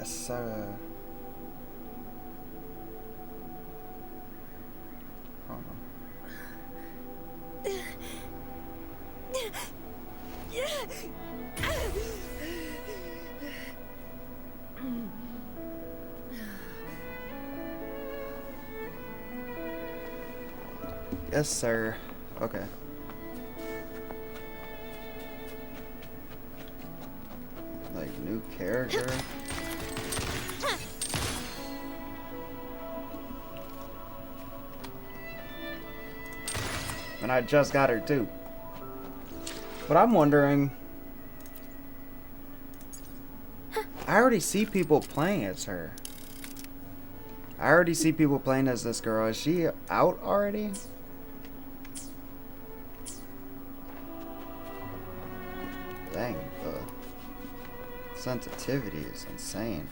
Yes, sir. Oh. Yes, sir. Okay. Like, new character? And I just got her too. But I'm wondering, I already see people playing as her. I already see people playing as this girl. Is she out already? Dang, the sensitivity is insane.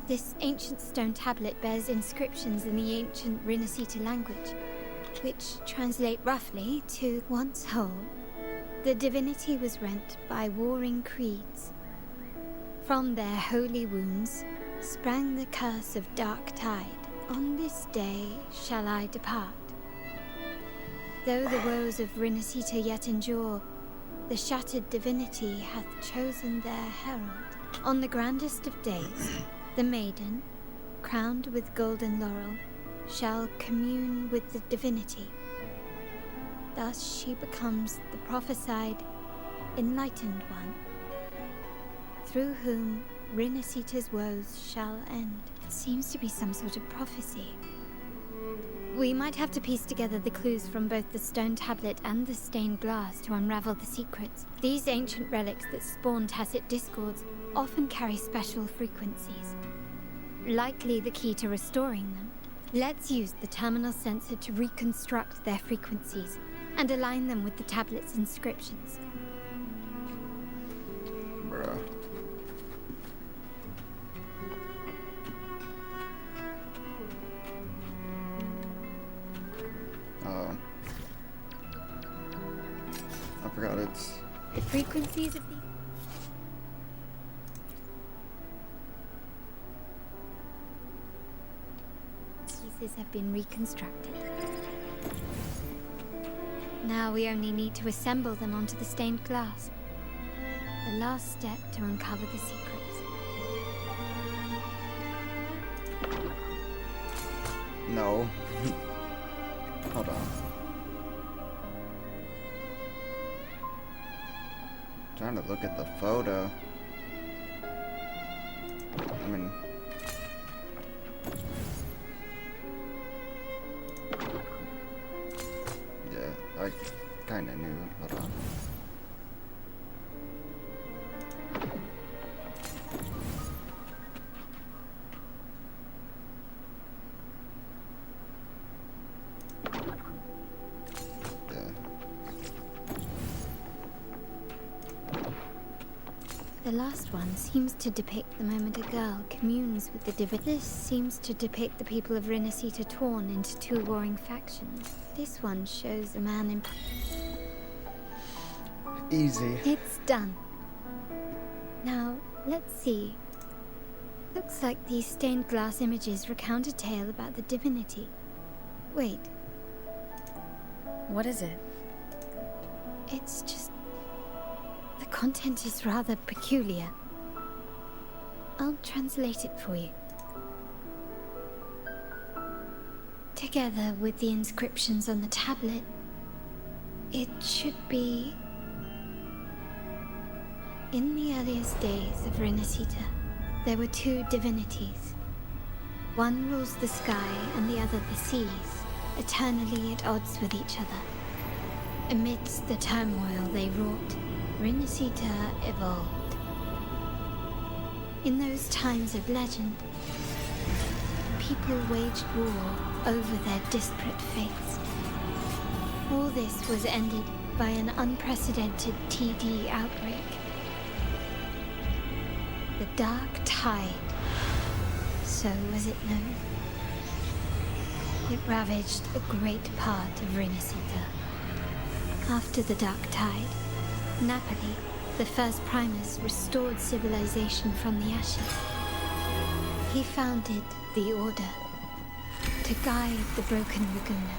This ancient stone tablet bears inscriptions in the ancient Rinascita language, which translate roughly to once whole. The divinity was rent by warring creeds. From their holy wounds sprang the curse of dark tide. On this day shall I depart. Though the woes of Rinascita yet endure, the shattered divinity hath chosen their herald. On the grandest of days, the maiden, crowned with golden laurel, shall commune with the divinity. Thus she becomes the prophesied, enlightened one, through whom Rinascita's woes shall end. It seems to be some sort of prophecy. We might have to piece together the clues from both the stone tablet and the stained glass to unravel the secrets. These ancient relics that spawn tacit discords often carry special frequencies. Likely the key to restoring them. Let's use the terminal sensor to reconstruct their frequencies and align them with the tablet's inscriptions. Bruh. Oh. I forgot it's... The frequencies of these pieces have been reconstructed. Now we only need to assemble them onto the stained glass. The last step to uncover the secrets. No. Hold on. Trying to look at the photo. I mean... yeah, I kinda knew. Hold on. The last one seems to depict the moment a girl communes with the divinity. This seems to depict the people of Rinascita torn into two warring factions. This one shows a man in... Easy. It's done. Now, let's see. Looks like these stained glass images recount a tale about the divinity. Wait. What is it? It's just... the content is rather peculiar. I'll translate it for you. Together with the inscriptions on the tablet, it should be... In the earliest days of Rinascita, there were two divinities. One rules the sky and the other the seas, eternally at odds with each other. Amidst the turmoil they wrought, Rinascita evolved. In those times of legend, people waged war over their disparate fates. All this was ended by an unprecedented TD outbreak. The Dark Tide, so was it known. It ravaged a great part of Rinascita. After the Dark Tide, Napoli, the first Primus restored civilization from the ashes. He founded the Order to guide the broken Laguna.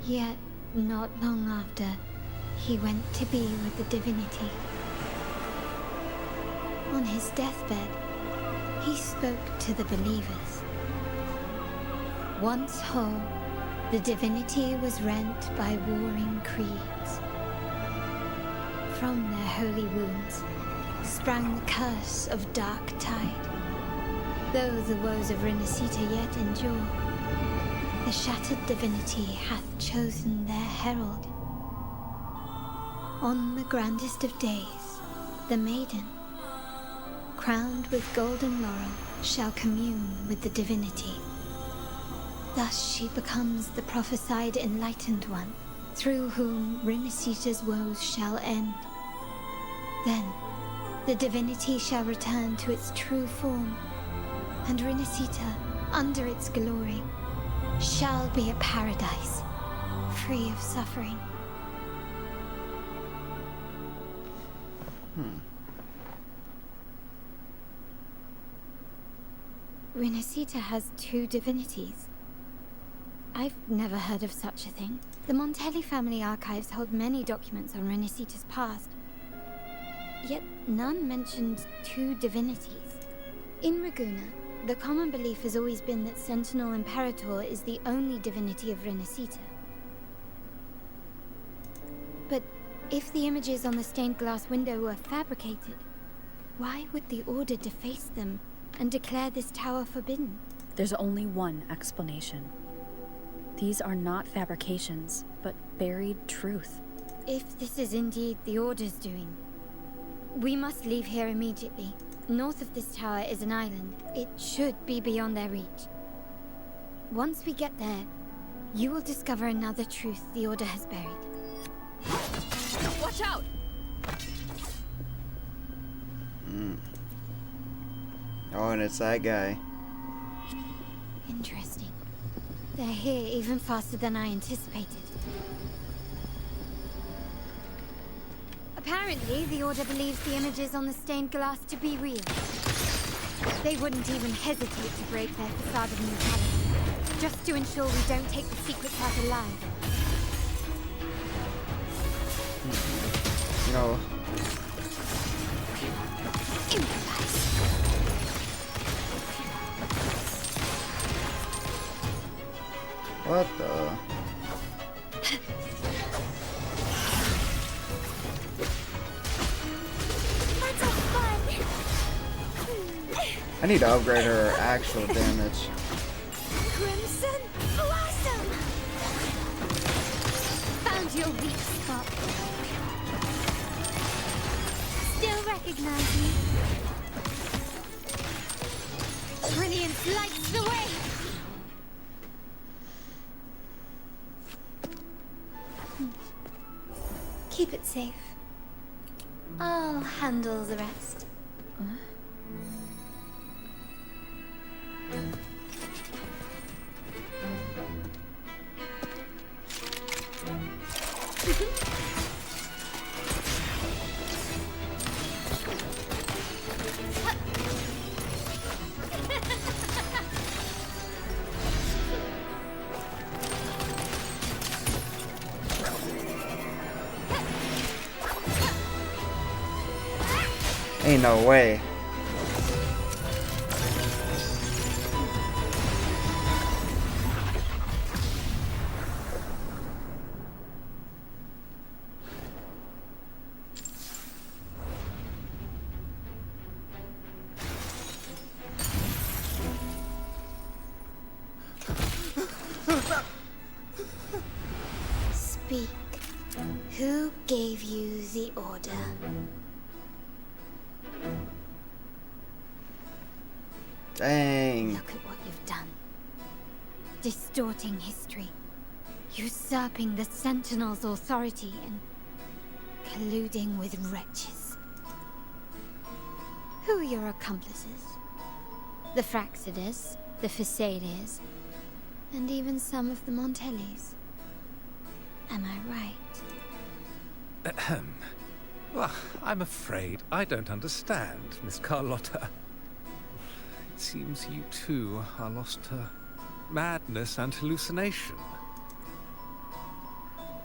Yet, not long after, he went to be with the divinity. On his deathbed, he spoke to the believers. Once whole, the divinity was rent by warring creeds. From their holy wounds sprang the curse of dark tide. Though the woes of Renacita yet endure, the shattered divinity hath chosen their herald. On the grandest of days, the maiden, crowned with golden laurel, shall commune with the divinity. Thus she becomes the prophesied enlightened one, through whom Renacita's woes shall end. Then, the divinity shall return to its true form, and Renacita, under its glory, shall be a paradise, free of suffering. Renacita has two divinities. I've never heard of such a thing. The Montelli family archives hold many documents on Renacita's past, yet none mentioned two divinities. In Ragusa, the common belief has always been that Sentinel Imperator is the only divinity of Renacita. But if the images on the stained glass window were fabricated, why would the Order deface them and declare this tower forbidden? There's only one explanation. These are not fabrications, but buried truth. If this is indeed the Order's doing, we must leave here immediately. North of this tower is an island. It should be beyond their reach. Once we get there, you will discover another truth the Order has buried. Watch out! Oh, and it's that guy. Interesting. They're here even faster than I anticipated. Apparently, the Order believes the images on the stained glass to be real. They wouldn't even hesitate to break their facade of neutrality, just to ensure we don't take the secrets out alive. You know, Improvise. what the? That's a fun. I need to upgrade her actual damage. Crimson Blossom! Found your weak spot. Still recognize me? Brilliance lights the way! Keep it safe. I'll handle the rest. Ain't no way. Speak. Who gave you the order? Dang. Look at what you've done. Distorting history. Usurping the Sentinel's authority and colluding with wretches. Who are your accomplices? The Fraxides, the Facades, and even some of the Montellis. Am I right? Ahem. Well, I'm afraid I don't understand, Miss Carlotta. It seems you too are lost to madness and hallucination.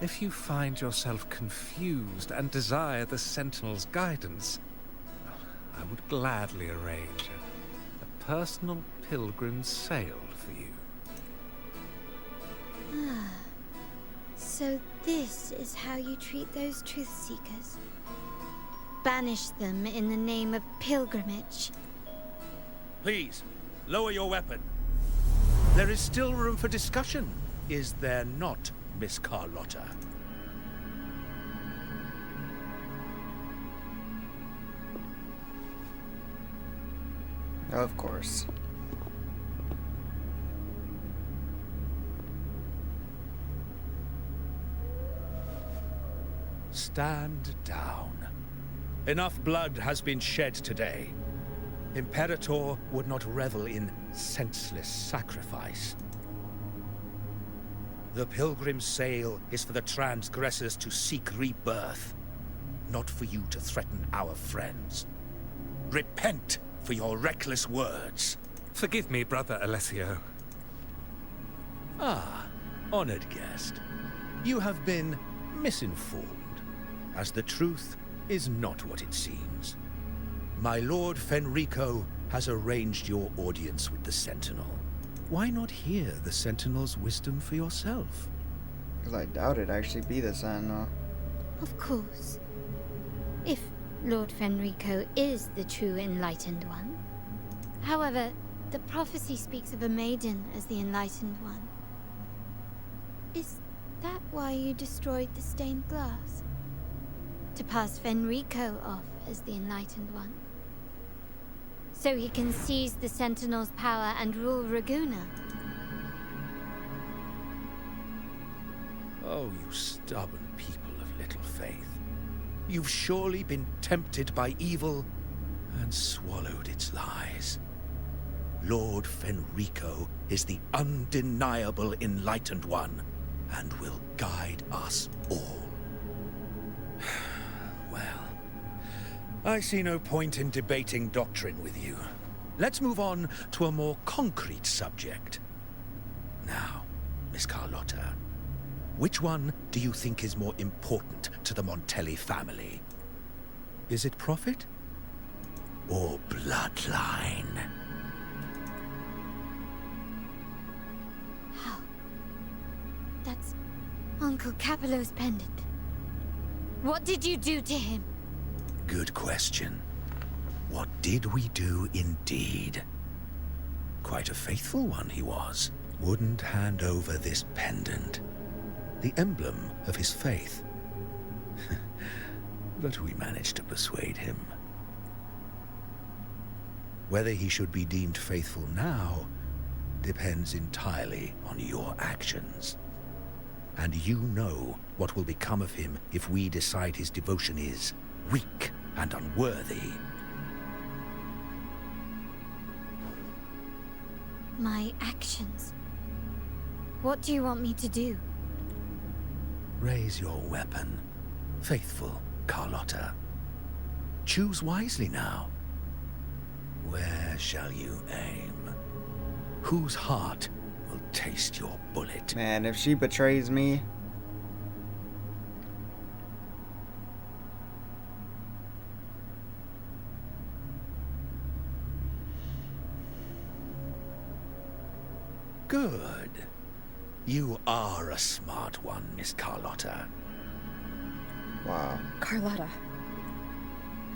If you find yourself confused and desire the Sentinel's guidance, I would gladly arrange a personal pilgrim's sail for you. So this is how you treat those truth seekers. Banish them in the name of pilgrimage. Please, lower your weapon. There is still room for discussion, is there not, Miss Carlotta? Of course. Stand down. Enough blood has been shed today. Imperator would not revel in senseless sacrifice. The pilgrim's sail is for the transgressors to seek rebirth, not for you to threaten our friends. Repent for your reckless words. Forgive me, Brother Alessio. Ah, honored guest. You have been misinformed, as the truth is not what it seems. My Lord Fenrico has arranged your audience with the Sentinel. Why not hear the Sentinel's wisdom for yourself? Because I doubt it'd actually be the Sentinel. Of course. If Lord Fenrico is the true Enlightened One. However, the prophecy speaks of a maiden as the Enlightened One. Is that why you destroyed the stained glass? To pass Fenrico off as the Enlightened One? So he can seize the Sentinel's power and rule Raguna? Oh, you stubborn people of little faith. You've surely been tempted by evil and swallowed its lies. Lord Fenrico is the undeniable Enlightened One and will guide us all. Well, I see no point in debating doctrine with you. Let's move on to a more concrete subject. Now, Miss Carlotta, which one do you think is more important to the Montelli family? Is it profit or bloodline? How? That's Uncle Capello's pendant. What did you do to him? Good question. What did we do indeed? Quite a faithful one he was. Wouldn't hand over this pendant, the emblem of his faith. But we managed to persuade him. Whether he should be deemed faithful now depends entirely on your actions. And you know what will become of him if we decide his devotion is weak and unworthy. My actions. What do you want me to do? Raise your weapon, faithful Carlotta. Choose wisely now. Where shall you aim? Whose heart will taste your bullet? Man, if she betrays me... Good. You are a smart one, Miss Carlotta. Wow. Carlotta.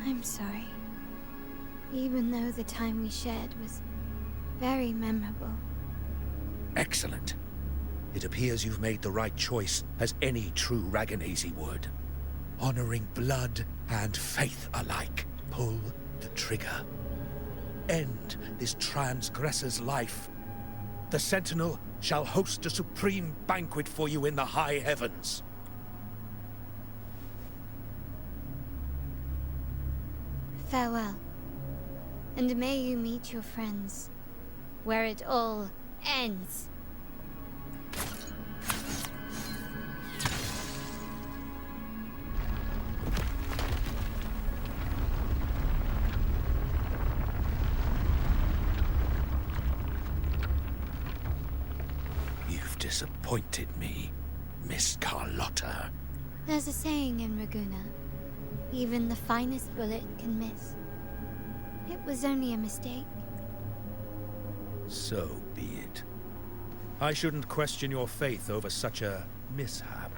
I'm sorry. Even though the time we shared was very memorable. Excellent. It appears you've made the right choice, as any true Raganese would. Honoring blood and faith alike. Pull the trigger. End this transgressor's life. The Sentinel shall host a supreme banquet for you in the high heavens. Farewell. And may you meet your friends, where it all ends. You've disappointed me, Miss Carlotta. There's a saying in Raguna. Even the finest bullet can miss. It was only a mistake. So be it. I shouldn't question your faith over such a mishap.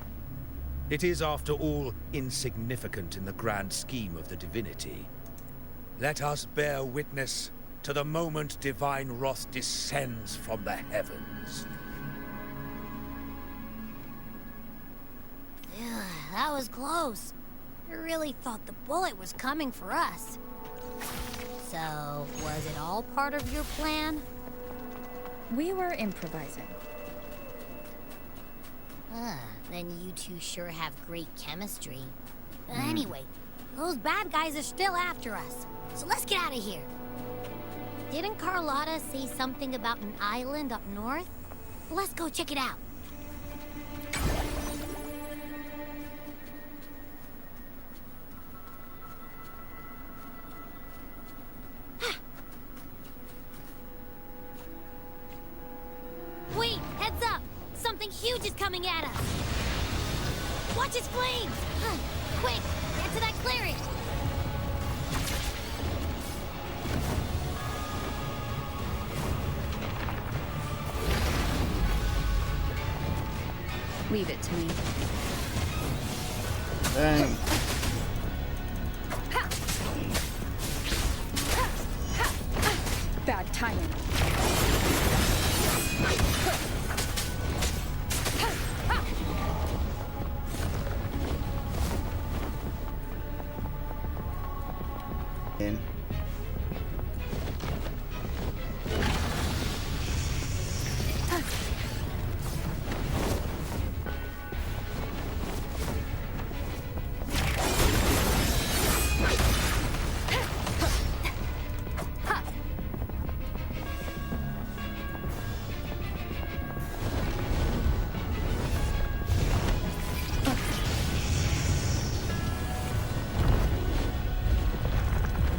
It is, after all, insignificant in the grand scheme of the divinity. Let us bear witness to the moment divine wrath descends from the heavens. Ugh, that was close. I really thought the bullet was coming for us. So, was it all part of your plan? We were improvising. Then you two sure have great chemistry. Anyway, those bad guys are still after us. So let's get out of here. Didn't Carlotta say something about an island up north? Let's go check it out. Wait, heads up! Something huge is coming at us! Watch its flames! Quick, get to that clearing! Leave it to me. Dang. Bad timing. In.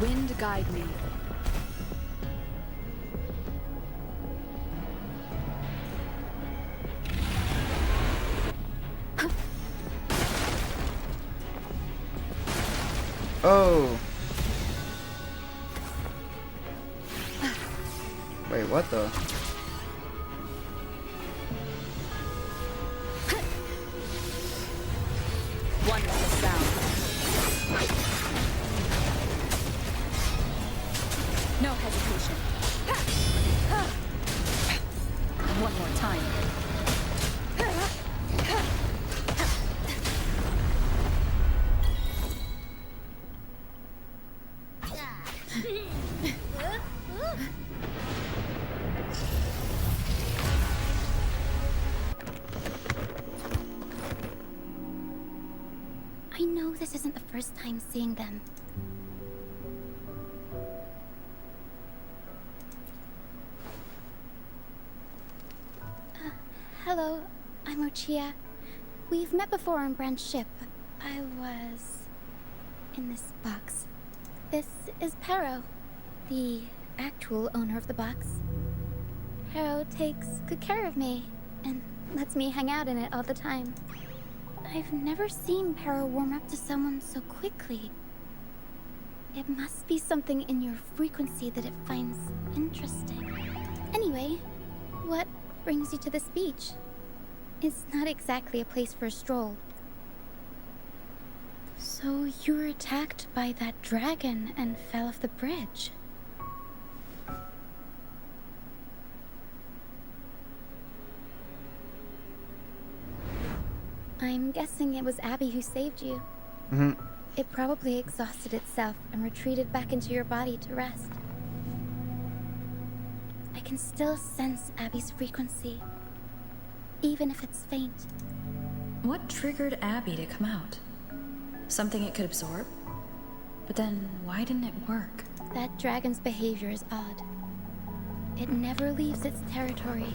Wind guide me. Oh. Wait, what the? Wonderful sound. No hesitation. One more time. I know this isn't the first time seeing them. Hello, I'm Ochia. We've met before on Brand's ship. I was in this box. This is Pero, the actual owner of the box. Pero takes good care of me and lets me hang out in it all the time. I've never seen Pero warm up to someone so quickly. It must be something in your frequency that it finds interesting. Anyway, what brings you to this beach? It's not exactly a place for a stroll. So you were attacked by that dragon and fell off the bridge. I'm guessing it was Abby who saved you. Mm-hmm. It probably exhausted itself and retreated back into your body to rest. I can still sense Abby's frequency, even if it's faint. What triggered Abby to come out? Something it could absorb? But then, why didn't it work? That dragon's behavior is odd. It never leaves its territory.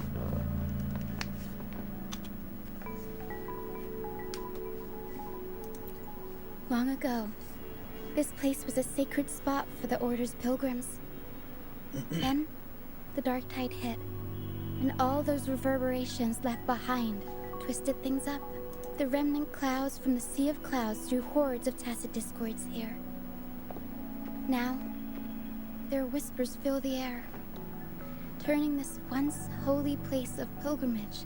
Long ago, this place was a sacred spot for the Order's pilgrims. Then, the dark tide hit, and all those reverberations left behind twisted things up. The remnant clouds from the sea of clouds drew hordes of tacit discords here. Now, their whispers fill the air, turning this once holy place of pilgrimage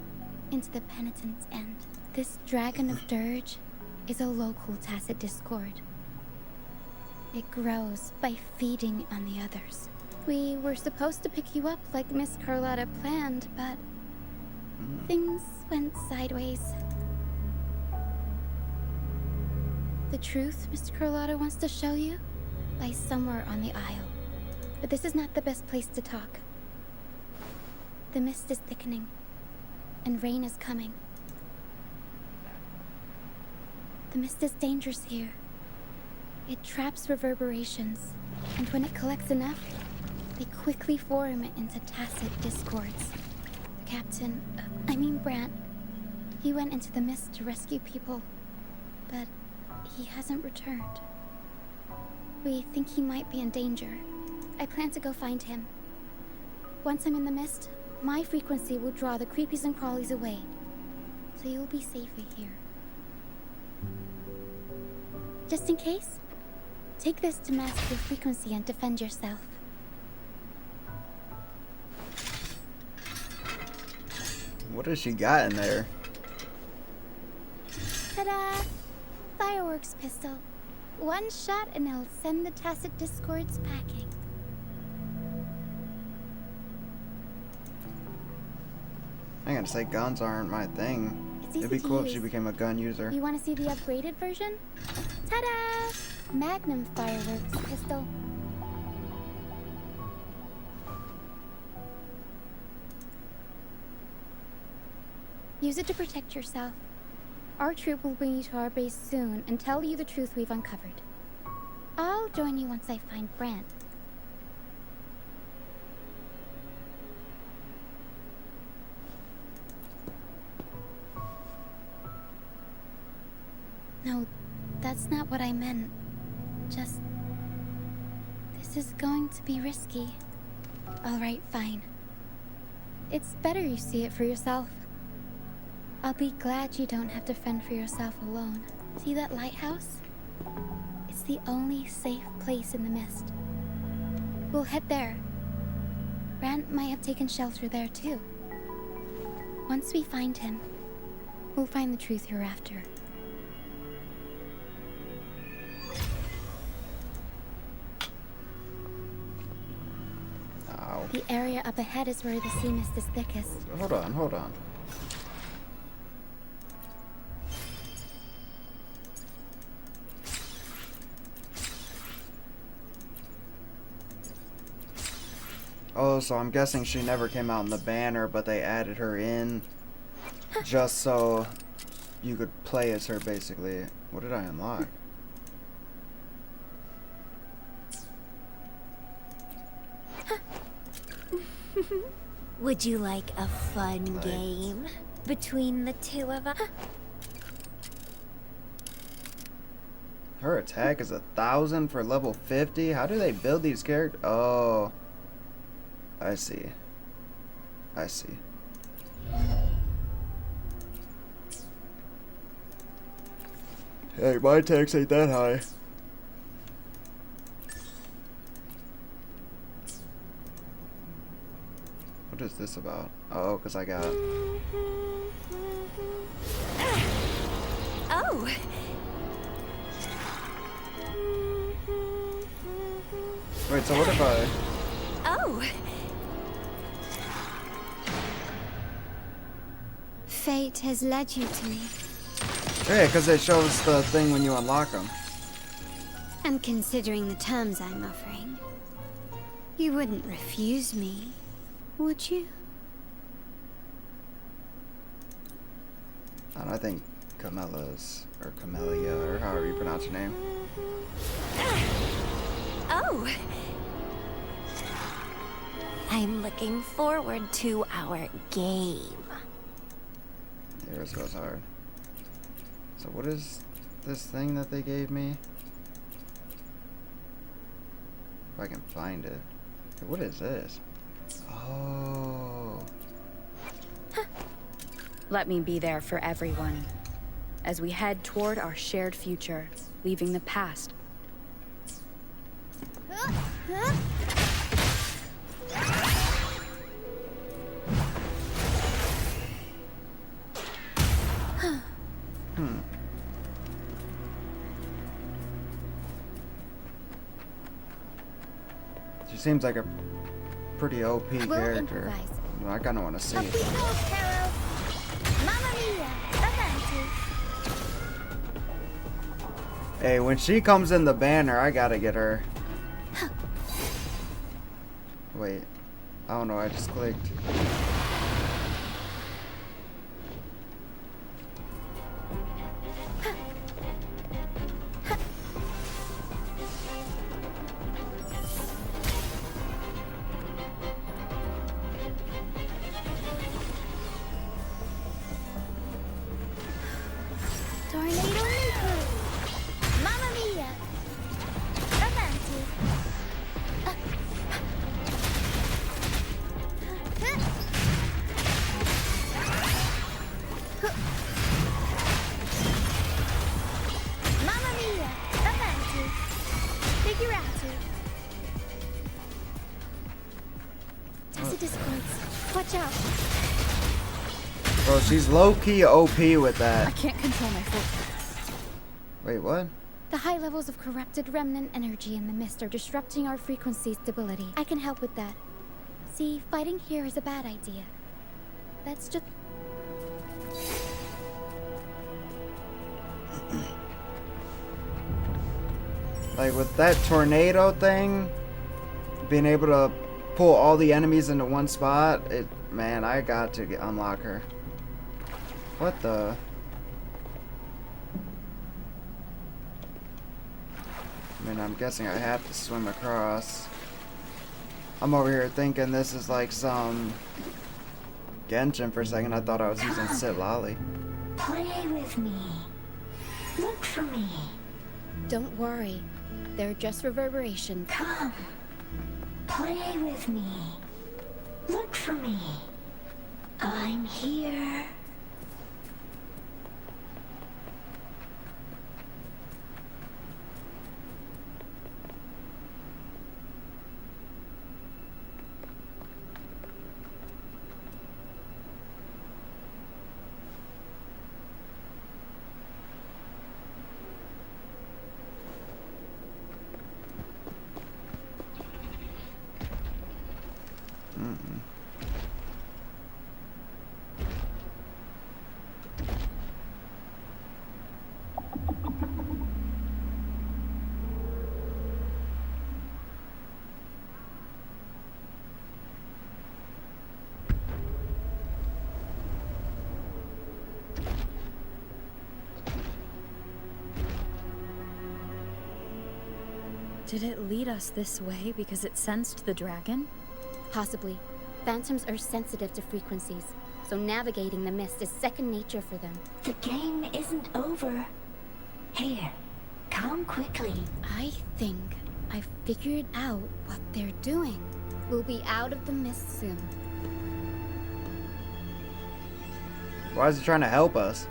into the penitent's end. This dragon of dirge is a local tacit discord. It grows by feeding on the others. We were supposed to pick you up like Miss Carlotta planned, but things went sideways. The truth Mr. Carlotta wants to show you lies somewhere on the aisle. But this is not the best place to talk. The mist is thickening, and rain is coming. The mist is dangerous here. It traps reverberations, and when it collects enough, they quickly form into tacit discords. The captain, Brant, he went into the mist to rescue people, but he hasn't returned. We think he might be in danger. I plan to go find him. Once I'm in the mist, my frequency will draw the creepies and crawlies away, so you'll be safer here. Just in case, take this to mask your frequency and defend yourself. What has she got in there? Ta-da! Fireworks pistol. One shot and it'll send the tacit discords packing. I'm gonna say guns aren't my thing. It's easy It'd be to cool if use. she became a gun user. You want to see the upgraded version? Ta-da! Magnum fireworks pistol. Use it to protect yourself. Our troop will bring you to our base soon and tell you the truth we've uncovered. I'll join you once I find Brant. No, that's not what I meant. Just... this is going to be risky. Alright, fine. It's better you see it for yourself. I'll be glad you don't have to fend for yourself alone. See that lighthouse? It's the only safe place in the mist. We'll head there. Brant might have taken shelter there too. Once we find him, we'll find the truth you're after. Ow. The area up ahead is where the sea mist is thickest. Hold on. Oh, so I'm guessing she never came out in the banner, but they added her in just so you could play as her, basically. What did I unlock? Would you like a fun game between the two of us? Her attack is 1,000 for level 50? How do they build these characters? Oh. I see. Hey, my attacks ain't that high. What is this about? Oh, because I got... Oh! Wait, so what if I... Oh! Fate has led you to me. Yeah, because it shows the thing when you unlock them. And considering the terms I'm offering, you wouldn't refuse me, would you? And I think Camellia's, or Camellia, or however you pronounce your name. Oh! I'm looking forward to our game. Yours goes hard. So what is this thing that they gave me? If I can find it. What is this? Oh. Let me be there for everyone, as we head toward our shared future, leaving the past. She seems like a pretty OP We'll character. improvise. I kind of want to see Up it. we go, Carol. Mamma mia, avanti. Hey, when she comes in the banner, I gotta get her. Wait. I don't know, I just clicked. Tornado Nuclear. Mamma mia. Avanti. Mamma mia. Avanti. Figurati. Tessa discords. Watch out. Bro, she's low-key OP with I that. can't control my focus. Wait, what? The high levels of corrupted remnant energy in the mist are disrupting our frequency stability. I can help with that. See, fighting here is a bad idea. That's just... Like, with that tornado thing, being able to pull all the enemies into one spot, man, I got to unlock her. What the? I mean, I'm guessing I have to swim across. I'm over here thinking this is like some Genshin for a second. I thought I was using Sit Lolly. Play with me. Look for me. Don't worry. They're just reverberations. Come. Play with me. Look for me. I'm here. Did it lead us this way because it sensed the dragon? Possibly. Phantoms are sensitive to frequencies, so navigating the mist is second nature for them. The game isn't over. Here, come quickly. I think I figured out what they're doing. We'll be out of the mist soon. Why is he trying to help us?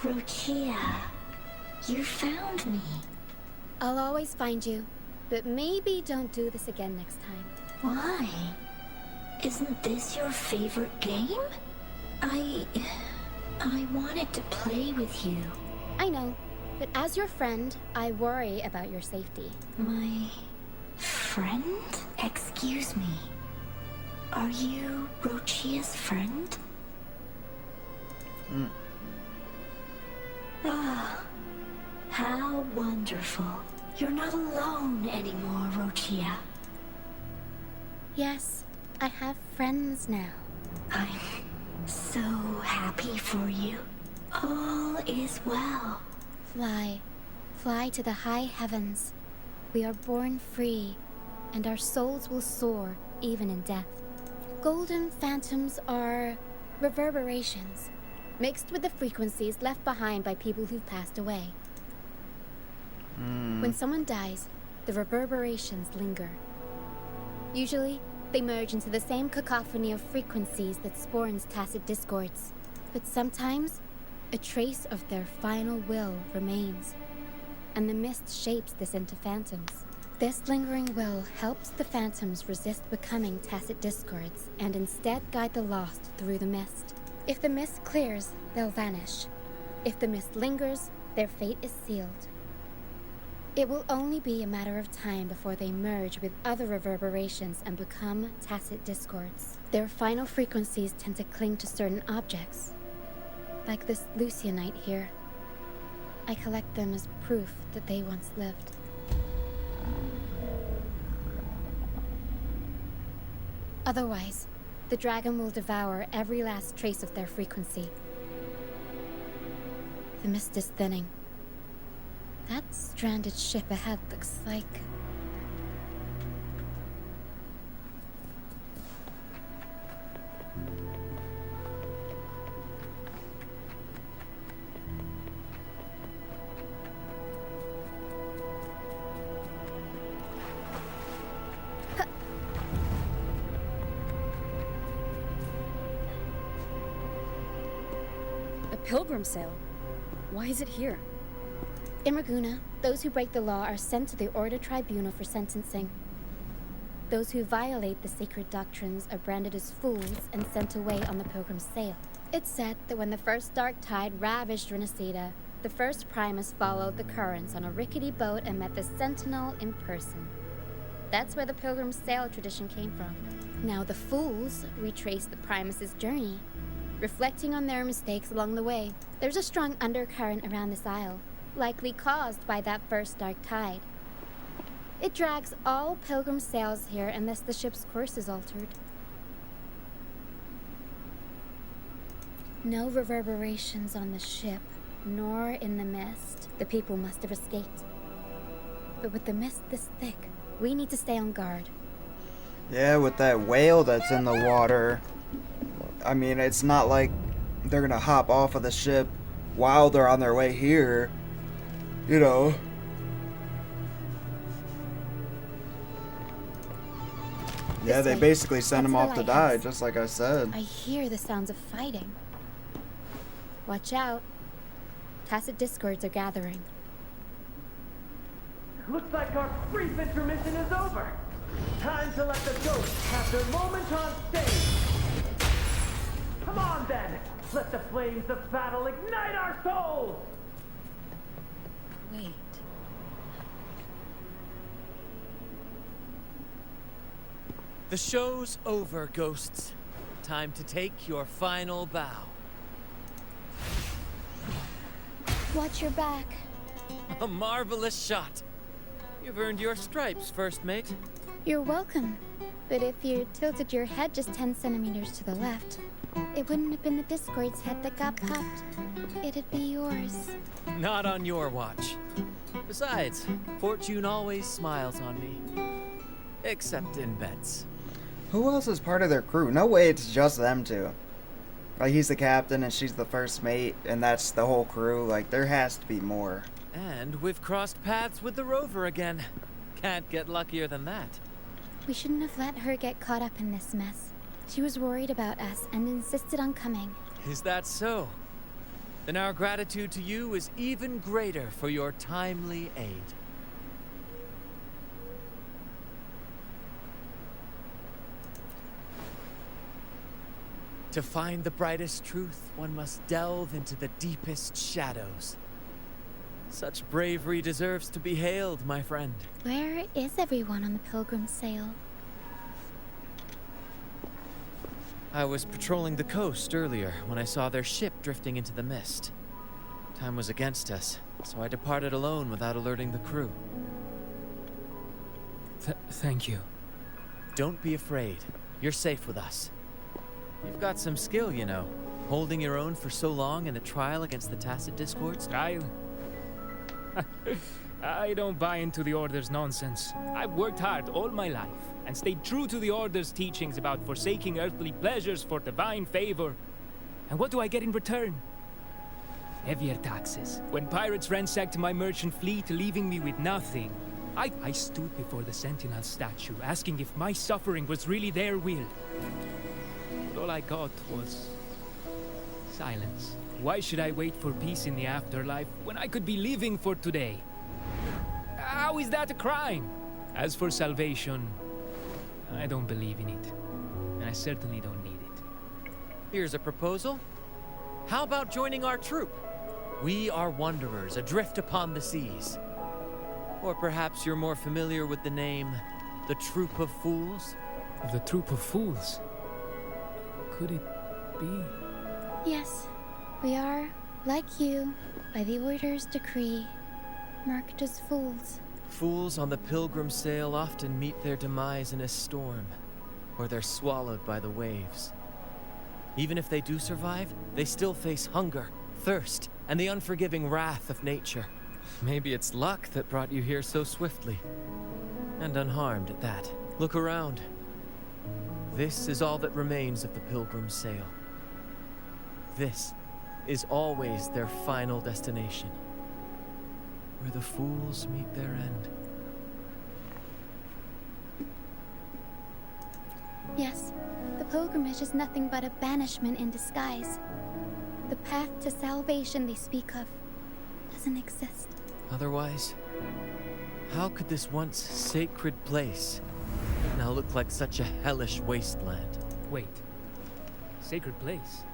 Rochia, you found me. I'll always find you, but maybe don't do this again next time. Why? Isn't this your favorite game? I wanted to play with you. I know, but as your friend, I worry about your safety. My friend? Excuse me. Are you Rochia's friend? Ah, how wonderful. You're not alone anymore, Rochia. Yes, I have friends now. I'm so happy for you. All is well. Fly. Fly to the high heavens. We are born free, and our souls will soar, even in death. Golden phantoms are reverberations, mixed with the frequencies left behind by people who've passed away. When someone dies, the reverberations linger. Usually, they merge into the same cacophony of frequencies that spawns tacit discords. But sometimes, a trace of their final will remains, and the mist shapes this into phantoms. This lingering will helps the phantoms resist becoming tacit discords and instead guide the lost through the mist. If the mist clears, they'll vanish. If the mist lingers, their fate is sealed. It will only be a matter of time before they merge with other reverberations and become tacit discords. Their final frequencies tend to cling to certain objects, like this Lucianite here. I collect them as proof that they once lived. Otherwise, the dragon will devour every last trace of their frequency. The mist is thinning. That stranded ship ahead looks like... A pilgrim sail? Why is it here? In Raguna, those who break the law are sent to the Order Tribunal for sentencing. Those who violate the sacred doctrines are branded as fools and sent away on the pilgrim's sail. It's said that when the first dark tide ravaged Renacida, the first Primus followed the currents on a rickety boat and met the Sentinel in person. That's where the pilgrim's sail tradition came from. Now the fools retrace the Primus's journey, reflecting on their mistakes along the way. There's a strong undercurrent around this isle, likely caused by that first dark tide. It drags all pilgrim sails here unless the ship's course is altered. No reverberations on the ship, nor in the mist. The people must have escaped. But with the mist this thick, we need to stay on guard. Yeah, with that whale that's in the water. I mean, it's not like they're gonna hop off of the ship while they're on their way here. You know. Yeah, This they way. basically send That's him the off to die, lighthouse. just like I said. I hear the sounds of fighting. Watch out. Tacit discords are gathering. Looks like our brief intermission is over. Time to let the ghosts have their moment on stage. Come on then, let the flames of battle ignite our souls! Wait. The show's over, ghosts. Time to take your final bow. Watch your back. A marvelous shot. You've earned your stripes, first mate. You're welcome. But if you tilted your head just 10 centimeters to the left, it wouldn't have been the Discord's head that got popped. It'd be yours. Not on your watch. Besides, fortune always smiles on me. Except in bets. Who else is part of their crew? No way it's just them two. Like, he's the captain and she's the first mate, and that's the whole crew. Like, there has to be more. And we've crossed paths with the rover again. Can't get luckier than that. We shouldn't have let her get caught up in this mess. She was worried about us and insisted on coming. Is that so? Then our gratitude to you is even greater for your timely aid. To find the brightest truth, one must delve into the deepest shadows. Such bravery deserves to be hailed, my friend. Where is everyone on the Pilgrim sail? I was patrolling the coast earlier when I saw their ship drifting into the mist. Time was against us, so I departed alone without alerting the crew. Thank you. Don't be afraid. You're safe with us. You've got some skill, you know. Holding your own for so long in a trial against the Tacit Discords. Trial? I don't buy into the Order's nonsense. I've worked hard all my life and stayed true to the Order's teachings about forsaking earthly pleasures for divine favor. And what do I get in return? Heavier taxes. When pirates ransacked my merchant fleet, leaving me with nothing, I stood before the Sentinel statue, asking if my suffering was really their will. But all I got was silence. Why should I wait for peace in the afterlife when I could be living for today? How is that a crime? As for salvation, I don't believe in it. And I certainly don't need it. Here's a proposal. How about joining our troop? We are wanderers, adrift upon the seas. Or perhaps you're more familiar with the name, the Troop of Fools? The Troop of Fools? Could it be? Yes, we are, like you, by the Order's decree, marked as fools. Fools on the pilgrim sail often meet their demise in a storm, or they're swallowed by the waves. Even if they do survive, they still face hunger, thirst, and the unforgiving wrath of nature. Maybe it's luck that brought you here so swiftly. And unharmed at that. Look around. This is all that remains of the pilgrim's sail. This is always their final destination. Where the fools meet their end. Yes, the pilgrimage is nothing but a banishment in disguise. The path to salvation they speak of doesn't exist. Otherwise, how could this once sacred place now look like such a hellish wasteland? Wait. Sacred place?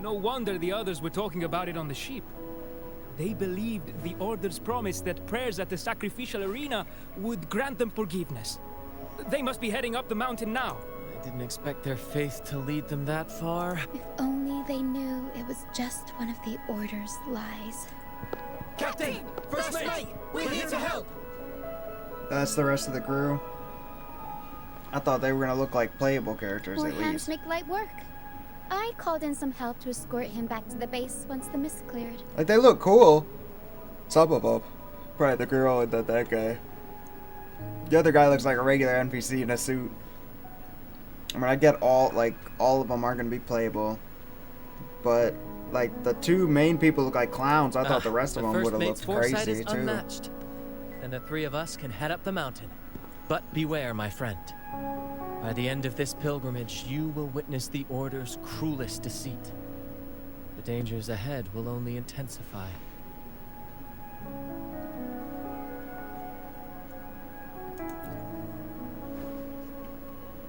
No wonder the others were talking about it on the ship. They believed the Order's promise that prayers at the sacrificial arena would grant them forgiveness. They must be heading up the mountain now. I didn't expect their faith to lead them that far. If only they knew it was just one of the Order's lies. Captain! First mate! We're here to help! That's the rest of the crew. I thought they were gonna look like playable characters More at hands least. make light work. I called in some help to escort him back to the base once the mist cleared. Like, they look cool. Some of them. Probably the girl and that guy. The other guy looks like a regular NPC in a suit. I mean, I get all of them aren't gonna be playable. But, like, the two main people look like clowns. I thought the rest of them would have looked foresight is crazy, too. unmatched. And the three of us can head up the mountain. But beware, my friend. By the end of this pilgrimage, you will witness the Order's cruelest deceit. The dangers ahead will only intensify.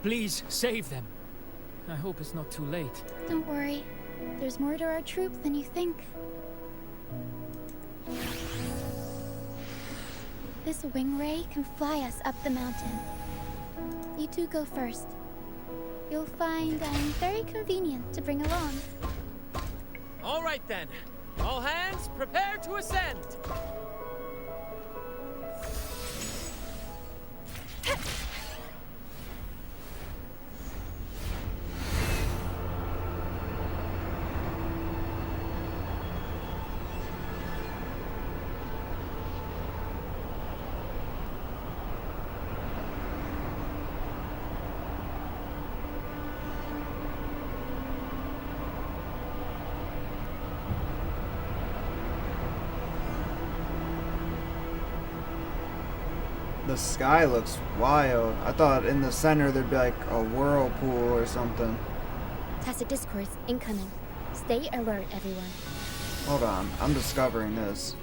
Please, save them. I hope it's not too late. Don't worry. There's more to our troop than you think. This wing ray can fly us up the mountain. You two go first. You'll find I'm very convenient to bring along. All right then. All hands, prepare to ascend. The sky looks wild. I thought in the center there'd be like a whirlpool or something. Tacit Discords incoming. Stay alert, everyone. Hold on, I'm discovering this.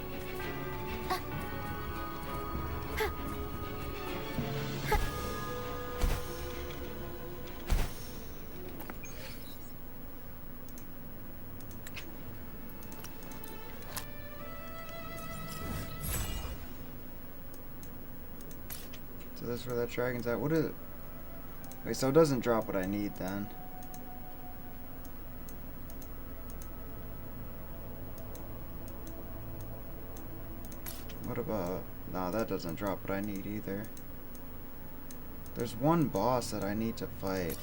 So this is where that dragon's at. What is it? Wait, so it doesn't drop what I need then. What about... No, that doesn't drop what I need either. There's one boss that I need to fight.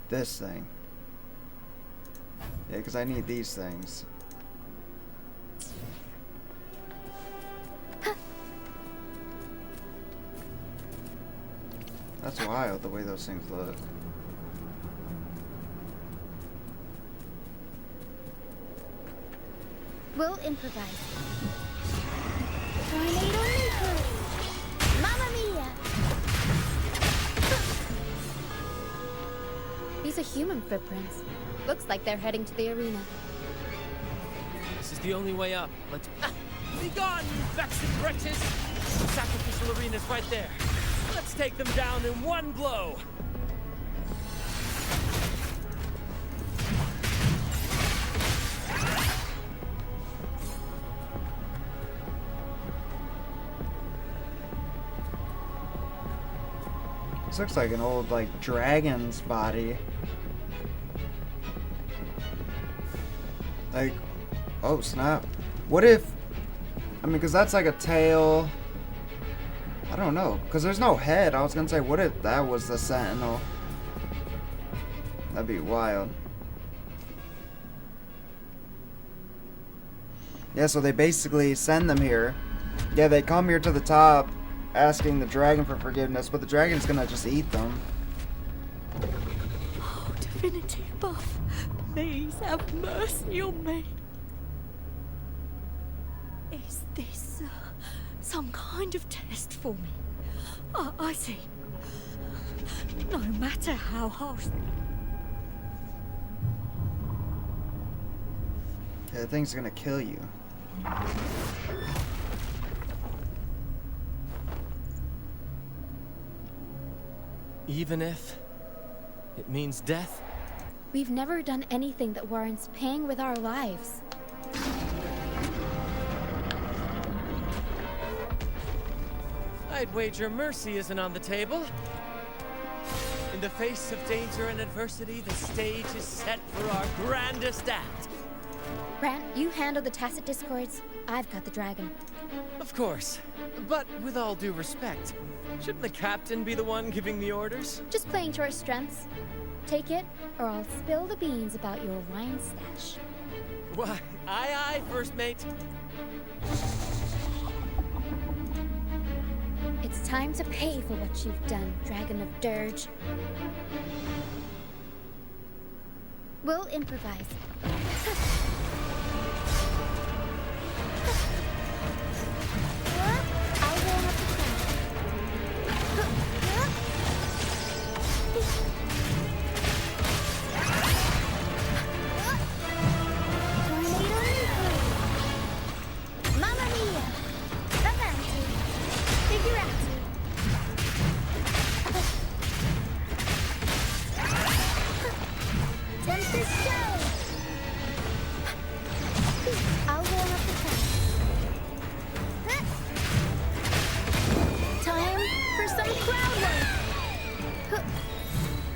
This thing. Yeah, because I need these things. That's wild, the way those things look. We'll improvise. Tornado nuclear! Mamma mia! These are human footprints. Looks like they're heading to the arena. This is the only way up. Let's... Be gone, you vexed wretches! The sacrificial arena's right there. Let's take them down in one blow! This looks like an old, like, dragon's body. Like, oh snap. What if, I mean, because that's like a tail. I don't know, because there's no head. I was going to say, what if that was the sentinel? That'd be wild. Yeah, so they basically send them here. Yeah, they come here to the top, asking the dragon for forgiveness, but the dragon's gonna just eat them. Oh, Divinity Buff, please have mercy on me. Is this some kind of test for me? I see. No matter how harsh. Yeah, the thing's gonna kill you. Even if it means death? We've never done anything that warrants paying with our lives. I'd wager mercy isn't on the table. In the face of danger and adversity, the stage is set for our grandest act. Brant, you handle the tacit discords. I've got the dragon. Of course. But with all due respect, shouldn't the captain be the one giving the orders? Just playing to our strengths. Take it, or I'll spill the beans about your wine stash. Why, aye, first mate. It's time to pay for what you've done, Dragon of Dirge. We'll improvise. I'll warm up the crowd. Tornado nuclear! Mamma mia! Avanti! Figurati! Tempest show! I'll warm up the crowd. Time for some crowd work!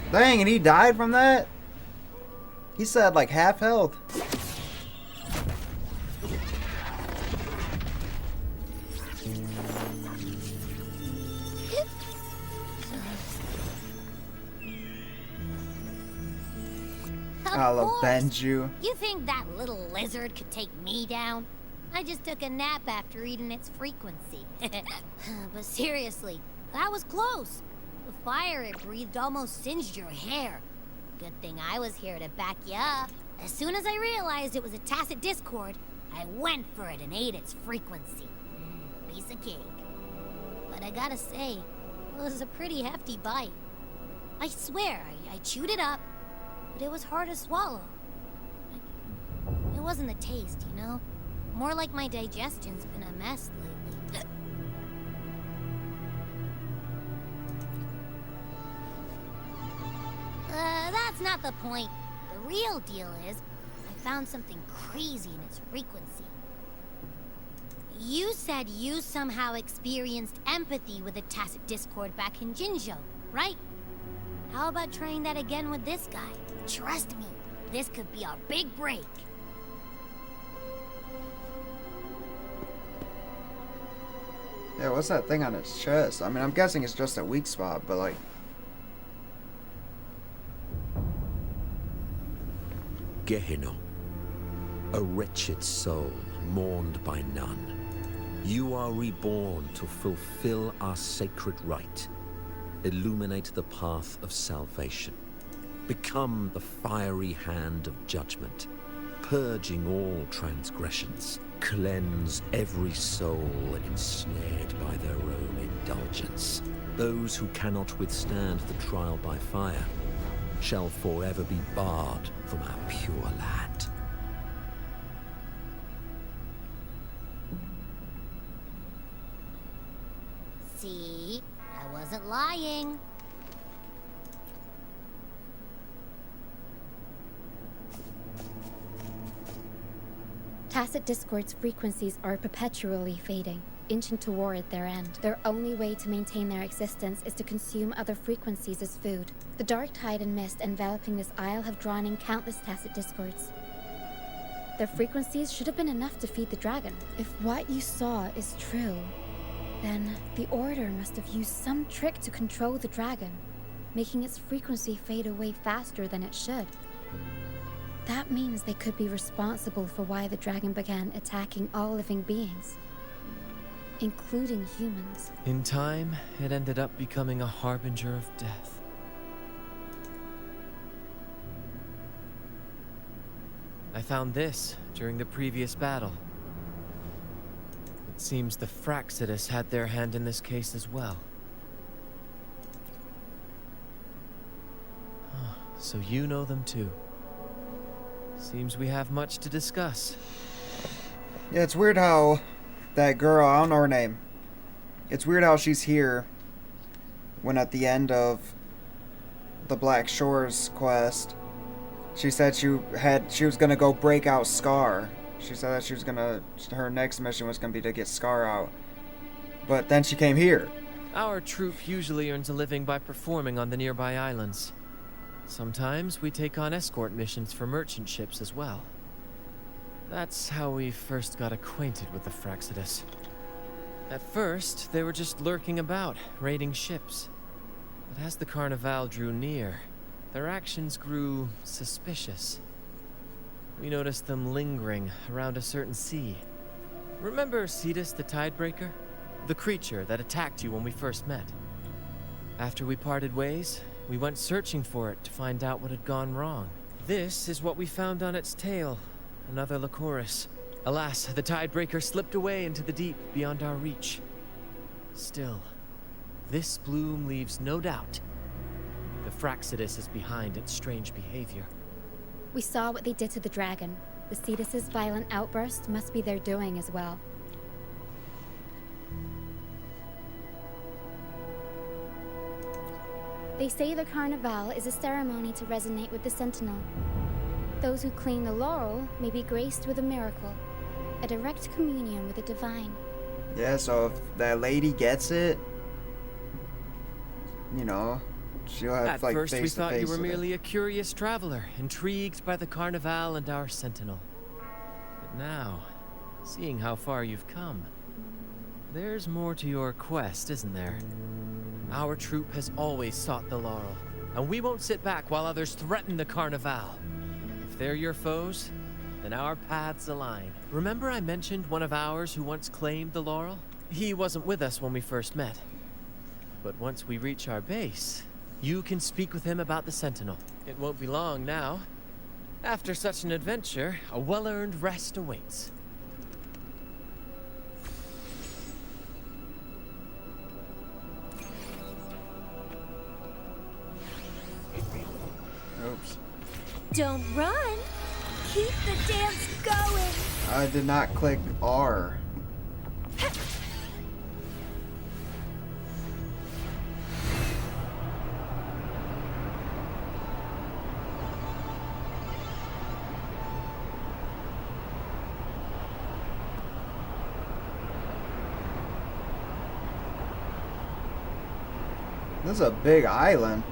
Dang, and he died from that? He said like half health. I'll Of course. avenge you. You think that little lizard could take me down? I just took a nap after eating its frequency. But seriously, that was close. The fire it breathed almost singed your hair. Good thing I was here to back you up. As soon as I realized it was a tacit discord, I went for it and ate its frequency. Piece of cake. But I gotta say, it was a pretty hefty bite. I swear, I chewed it up, but it was hard to swallow. It wasn't the taste, you know? More like my digestion's been a mess lately. That's not the point. The real deal is, I found something crazy in its frequency. You said you somehow experienced empathy with the tacit discord back in Jinzhou, right? How about trying that again with this guy? Trust me, this could be our big break. Yeah, what's that thing on its chest? I mean, I'm guessing it's just a weak spot, but like... Gehenna, a wretched soul mourned by none. You are reborn to fulfill our sacred rite. Illuminate the path of salvation. Become the fiery hand of judgment, purging all transgressions. Cleanse every soul ensnared by their own indulgence. Those who cannot withstand the trial by fire shall forever be barred from our pure land. See? I wasn't lying. Tacit Discord's frequencies are perpetually fading, inching toward their end. Their only way to maintain their existence is to consume other frequencies as food. The dark tide and mist enveloping this isle have drawn in countless Tacit Discords. Their frequencies should have been enough to feed the dragon. If what you saw is true, then the Order must have used some trick to control the dragon, making its frequency fade away faster than it should. That means they could be responsible for why the dragon began attacking all living beings, including humans. In time, it ended up becoming a harbinger of death. I found this during the previous battle. It seems the Fraxidus had their hand in this case as well. So you know them too. Seems we have much to discuss. Yeah, it's weird how that girl, I don't know her name. It's weird how she's here when at the end of the Black Shores quest, she said she was gonna go break out Scar. She said that she was gonna, her next mission was gonna be to get Scar out. But then she came here. Our troop usually earns a living by performing on the nearby islands. Sometimes we take on escort missions for merchant ships as well. That's how we first got acquainted with the Fraxidus. At first, they were just lurking about, raiding ships. But as the Carnival drew near, their actions grew suspicious. We noticed them lingering around a certain sea. Remember Cetus the Tidebreaker? The creature that attacked you when we first met. After we parted ways, we went searching for it to find out what had gone wrong. This is what we found on its tail, another Lycoris. Alas, the Tidebreaker slipped away into the deep beyond our reach. Still, this bloom leaves no doubt. The Fraxidus is behind its strange behavior. We saw what they did to the dragon. The Cetus's violent outburst must be their doing as well. They say the Carnival is a ceremony to resonate with the Sentinel. Those who claim the laurel may be graced with a miracle, a direct communion with the divine. Yeah, so if that lady gets it, you know, she'll have like face to face. At first we thought you were with merely it. a curious traveler, intrigued by the Carnival and our Sentinel. But now, seeing how far you've come, there's more to your quest, isn't there? Our troop has always sought the laurel, and we won't sit back while others threaten the Carnival. If they're your foes, then our paths align. Remember I mentioned one of ours who once claimed the laurel? He wasn't with us when we first met. But once we reach our base, you can speak with him about the Sentinel. It won't be long now. After such an adventure, a well-earned rest awaits. Oops. Don't run! Keep the dance going! I did not click R. This is a big island.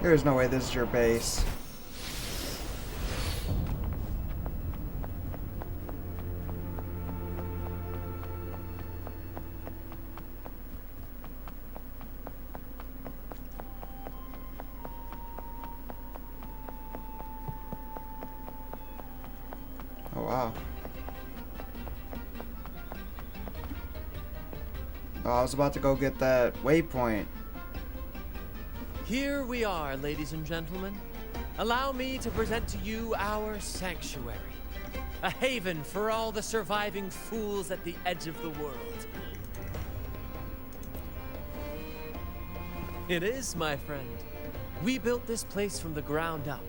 There's no way this is your base. Oh, wow. Oh, I was about to go get that waypoint. Here we are, ladies and gentlemen. Allow me to present to you our sanctuary. A haven for all the surviving fools at the edge of the world. It is, my friend. We built this place from the ground up.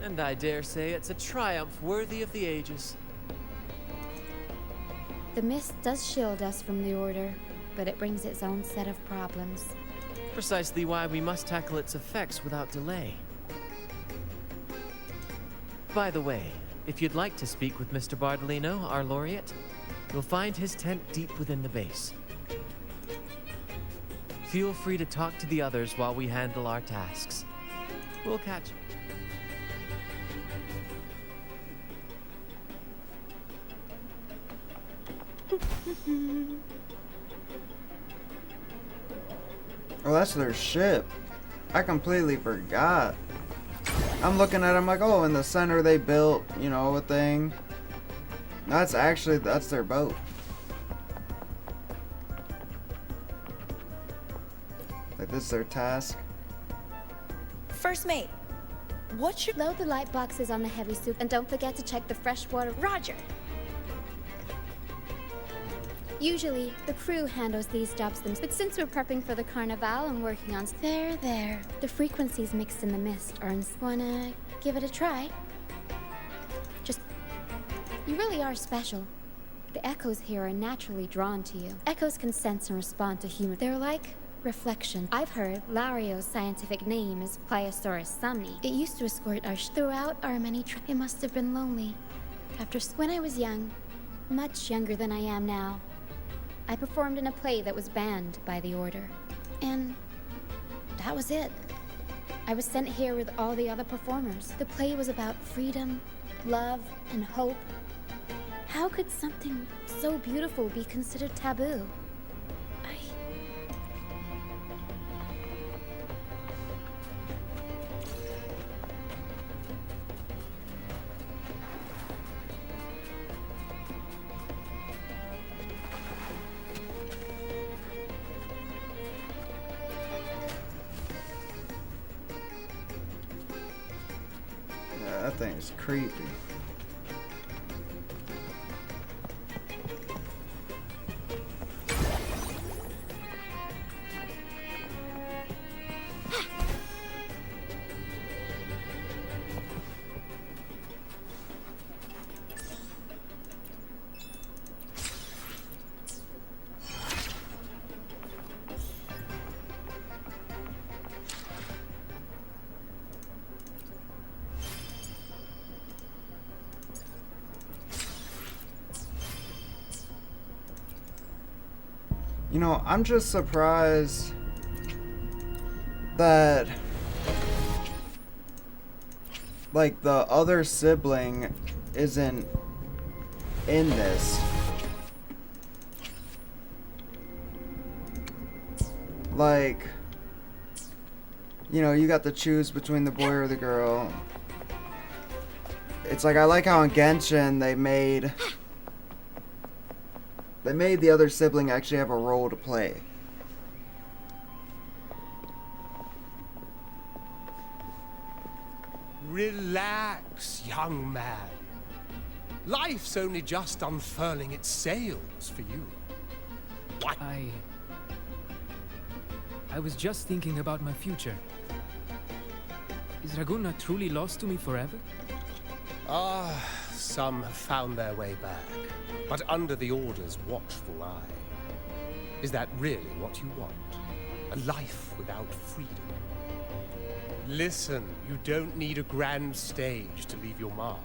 And I dare say it's a triumph worthy of the ages. The mist does shield us from the Order, but it brings its own set of problems. Precisely why we must tackle its effects without delay. By the way, if you'd like to speak with Mr. Bardolino, our laureate, you'll find his tent deep within the base. Feel free to talk to the others while we handle our tasks. We'll catch you. Oh, that's their ship. I completely forgot. I'm looking at them like, oh, in the center they built, you know, a thing. That's their boat. Like, this is their task. First mate, what should... Load the light boxes on the heavy soup and don't forget to check the freshwater. Roger. Usually, the crew handles these jobs themselves, but since we're prepping for the carnival and working on... There. The frequencies mixed in the mist are... Wanna give it a try? Just... You really are special. The echoes here are naturally drawn to you. Echoes can sense and respond to human... They're like reflection. I've heard Lario's scientific name is Pliosaurus somni. It used to escort our... Throughout our many It must have been lonely. When I was young, much younger than I am now, I performed in a play that was banned by the Order. And that was it. I was sent here with all the other performers. The play was about freedom, love, and hope. How could something so beautiful be considered taboo? That thing is creepy. You know, I'm just surprised that, like, the other sibling isn't in this. Like, you know, you got to choose between the boy or the girl. It's like, I like how in Genshin they made the other sibling actually have a role to play. Relax, young man. Life's only just unfurling its sails for you. What? I was just thinking about my future. Is Raguna truly lost to me forever? Some have found their way back, but under the Order's watchful eye. Is that really what you want? A life without freedom? Listen, you don't need a grand stage to leave your mark.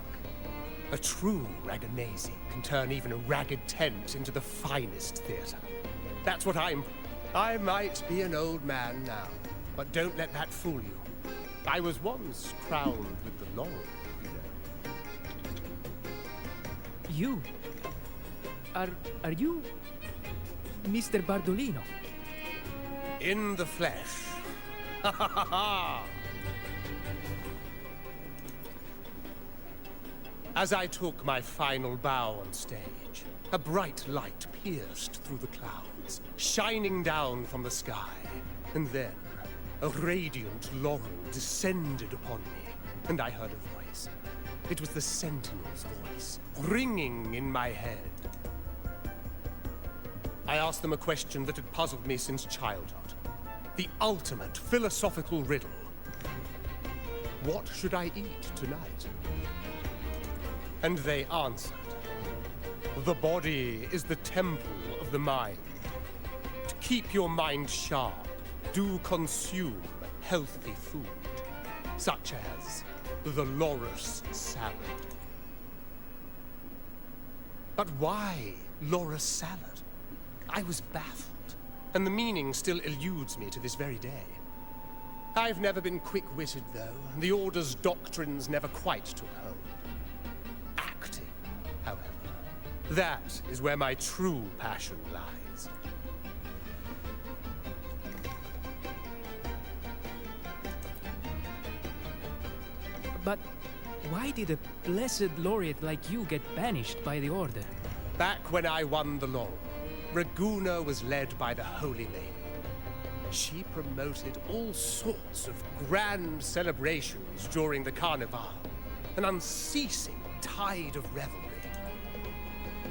A true Raganese can turn even a ragged tent into the finest theater. That's what I might be an old man now, but don't let that fool you. I was once crowned with the laurel, you know. You? Are you Mr. Bardolino? In the flesh. Ha ha ha ha! As I took my final bow on stage, a bright light pierced through the clouds, shining down from the sky. And then, a radiant laurel descended upon me, and I heard a voice. It was the Sentinel's voice, ringing in my head. I asked them a question that had puzzled me since childhood. The ultimate philosophical riddle. What should I eat tonight? And they answered. The body is the temple of the mind. To keep your mind sharp, do consume healthy food, such as the Loris salad. But why Loris salad? I was baffled, and the meaning still eludes me to this very day. I've never been quick-witted, though, and the Order's doctrines never quite took hold. Acting, however, that is where my true passion lies. But why did a blessed laureate like you get banished by the Order? Back when I won the laurel, Raguna was led by the Holy Maiden. She promoted all sorts of grand celebrations during the Carnival, an unceasing tide of revelry.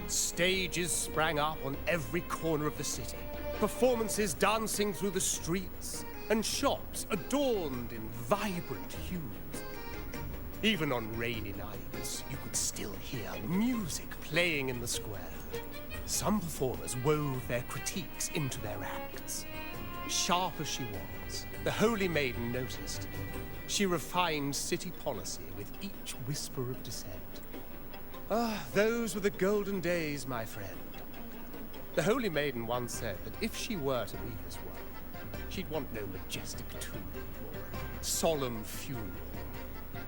Stages sprang up on every corner of the city, performances dancing through the streets, and shops adorned in vibrant hues. Even on rainy nights, you could still hear music playing in the square. Some performers wove their critiques into their acts. Sharp as she was, the Holy Maiden noticed. She refined city policy with each whisper of dissent. Ah, those were the golden days, my friend. The Holy Maiden once said that if she were to leave this world, she'd want no majestic tomb or solemn funeral,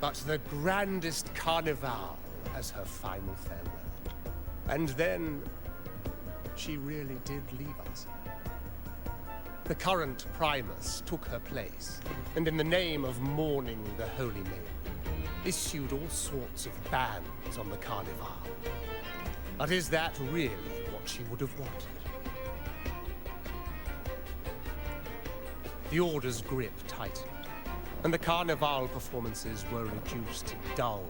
but the grandest carnival as her final farewell. And then, she really did leave us. The current Primus took her place, and in the name of mourning the Holy Maiden, issued all sorts of bans on the Carnival. But is that really what she would have wanted? The Order's grip tightened, and the Carnival performances were reduced to dull,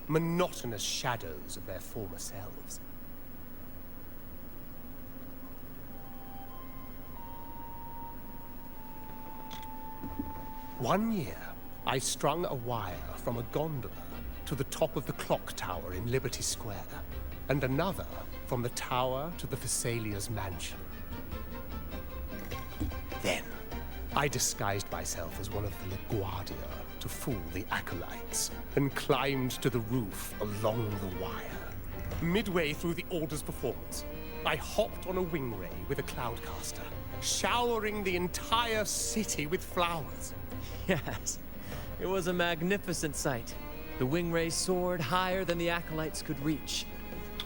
monotonous shadows of their former selves. One year, I strung a wire from a gondola to the top of the clock tower in Liberty Square, and another from the tower to the Thessalia's mansion. Then, I disguised myself as one of the LaGuardia to fool the acolytes, and climbed to the roof along the wire. Midway through the Order's performance, I hopped on a wingray with a cloudcaster, showering the entire city with flowers. Yes, it was a magnificent sight. The wingray soared higher than the acolytes could reach.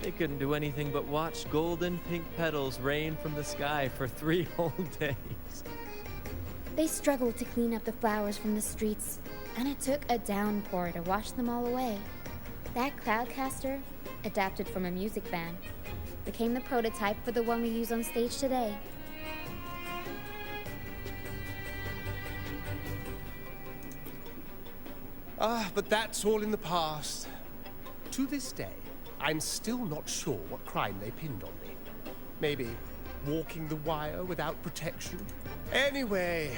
They couldn't do anything but watch golden pink petals rain from the sky for 3 whole days. They struggled to clean up the flowers from the streets, and it took a downpour to wash them all away. That cloudcaster, adapted from a music band, became the prototype for the one we use on stage today. Ah, but that's all in the past. To this day, I'm still not sure what crime they pinned on me. Maybe walking the wire without protection? Anyway,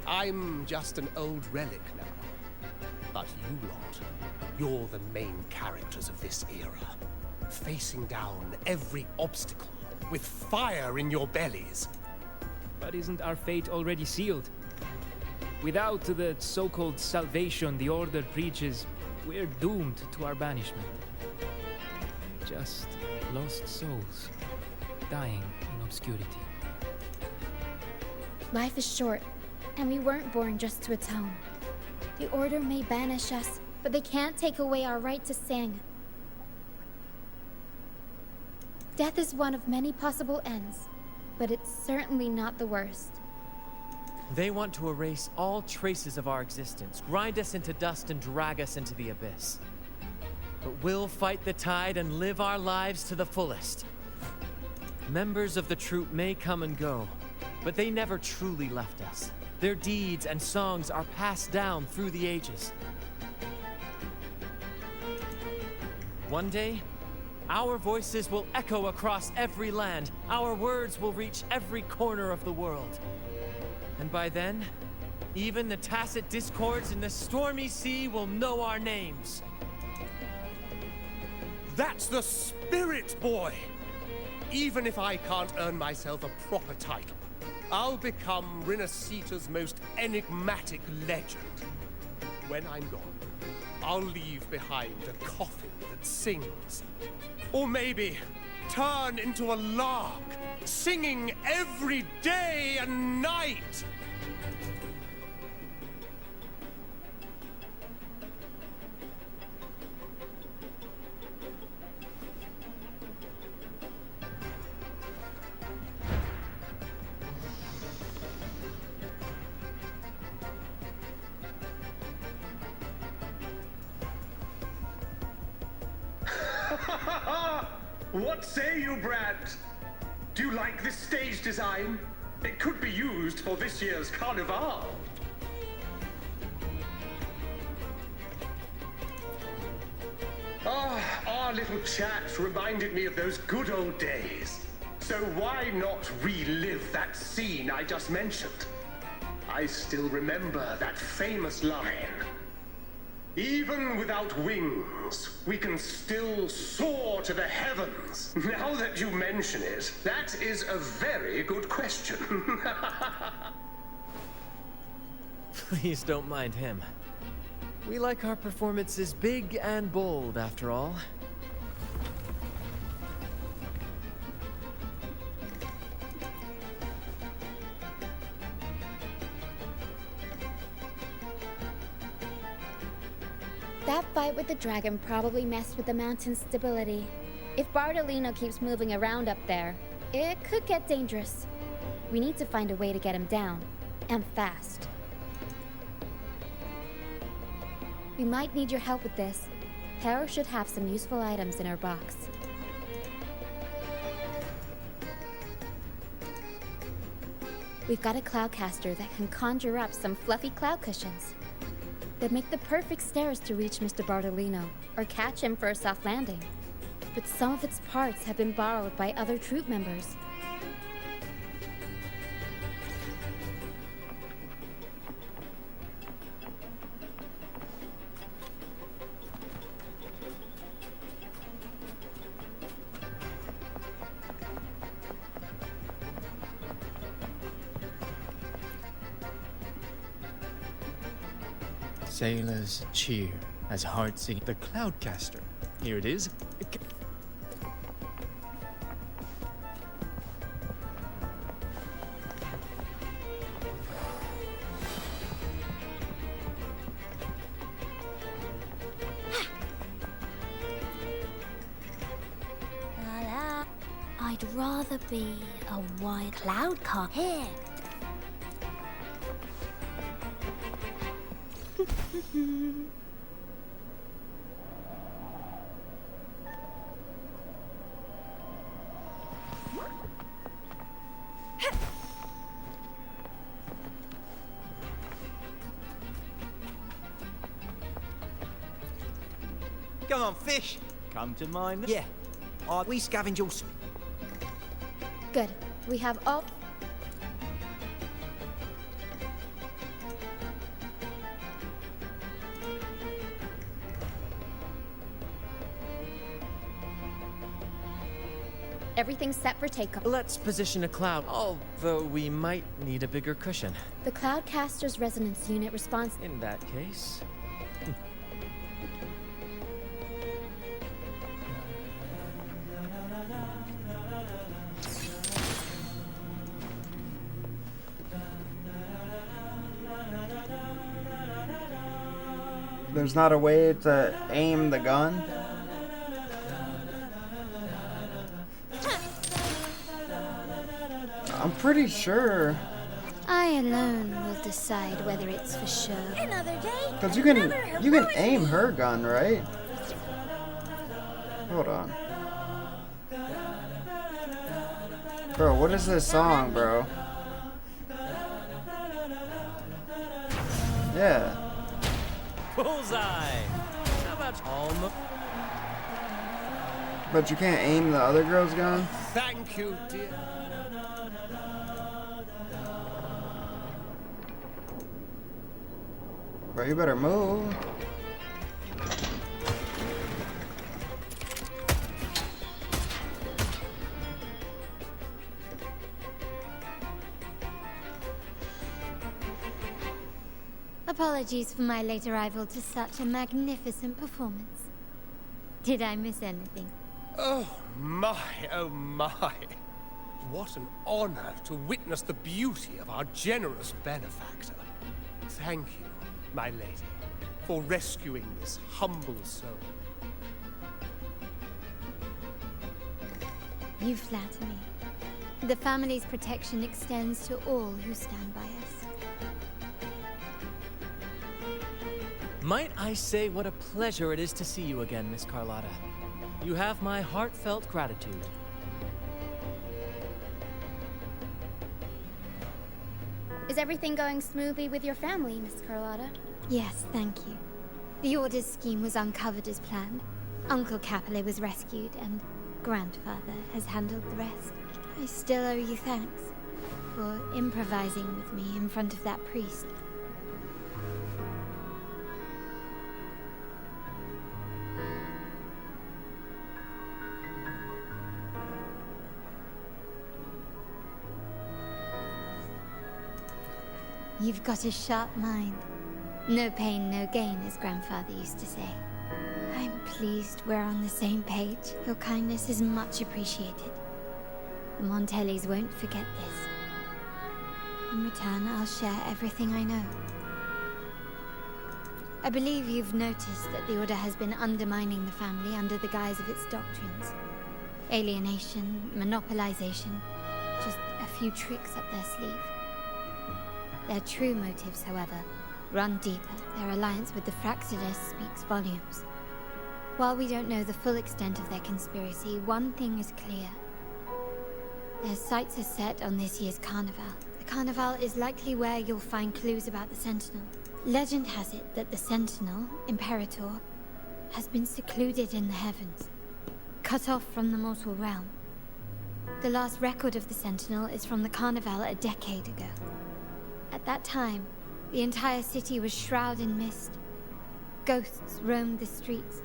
I'm just an old relic now. But you lot, you're the main characters of this era. Facing down every obstacle with fire in your bellies. But isn't our fate already sealed? Without the so-called salvation the Order preaches, we're doomed to our banishment. Just lost souls, dying in obscurity. Life is short, and we weren't born just to atone. The Order may banish us, but they can't take away our right to sing. Death is one of many possible ends, but it's certainly not the worst. They want to erase all traces of our existence, grind us into dust and drag us into the abyss. But we'll fight the tide and live our lives to the fullest. Members of the troupe may come and go, but they never truly left us. Their deeds and songs are passed down through the ages. One day, our voices will echo across every land. Our words will reach every corner of the world. And by then, even the tacit discords in the stormy sea will know our names. That's the spirit, boy! Even if I can't earn myself a proper title, I'll become Rinasita's most enigmatic legend. When I'm gone, I'll leave behind a coffin that sings. Or maybe turn into a lark, singing every day and night! What say you, Brad? Do you like this stage design? It could be used for this year's carnival. Our little chat reminded me of those good old days. So why not relive that scene I just mentioned? I still remember that famous line. Even without wings, we can still soar to the heavens. Now that you mention it, that is a very good question. Please don't mind him. We like our performances big and bold, after all. That fight with the dragon probably messed with the mountain's stability. If Bardolino keeps moving around up there, it could get dangerous. We need to find a way to get him down, and fast. We might need your help with this. Tara should have some useful items in her box. We've got a cloudcaster that can conjure up some fluffy cloud cushions. They'd make the perfect stairs to reach Mr. Bardolino, or catch him for a soft landing. But some of its parts have been borrowed by other troop members. Sailors cheer as hearts sing. The Cloudcaster. Here it is. I'd rather be a white cloud car. Here. Come on, fish. Come to mine. Yeah. We scavenge all... Good. We have all... Everything's set for takeoff. Let's position a cloud, although we might need a bigger cushion. The Cloudcaster's resonance unit responds... In that case... There's not a way to aim the gun? I'm pretty sure. I alone will decide whether it's for sure. Another day. Because you can aim her gun, right? Hold on. Bro, what is this song, bro? Yeah. Bullseye! How about almost? But you can't aim the other girl's gun? Thank you, dear. Bro, you better move. Apologies for my late arrival to such a magnificent performance. Did I miss anything? Oh my, oh my. What an honor to witness the beauty of our generous benefactor. Thank you, my lady, for rescuing this humble soul. You flatter me. The family's protection extends to all who stand by us. Might I say what a pleasure it is to see you again, Miss Carlotta. You have my heartfelt gratitude. Is everything going smoothly with your family, Miss Carlotta? Yes, thank you. The Order's scheme was uncovered as planned. Uncle Capilet was rescued, and Grandfather has handled the rest. I still owe you thanks for improvising with me in front of that priest. You've got a sharp mind. No pain, no gain, as Grandfather used to say. I'm pleased we're on the same page. Your kindness is much appreciated. The Montellis won't forget this. In return, I'll share everything I know. I believe you've noticed that the Order has been undermining the family under the guise of its doctrines. Alienation, monopolization, just a few tricks up their sleeve. Their true motives, however, run deeper. Their alliance with the Fraxidus speaks volumes. While we don't know the full extent of their conspiracy, one thing is clear. Their sights are set on this year's carnival. The carnival is likely where you'll find clues about the Sentinel. Legend has it that the Sentinel, Imperator, has been secluded in the heavens, cut off from the mortal realm. The last record of the Sentinel is from the carnival a decade ago. At that time, the entire city was shrouded in mist. Ghosts roamed the streets.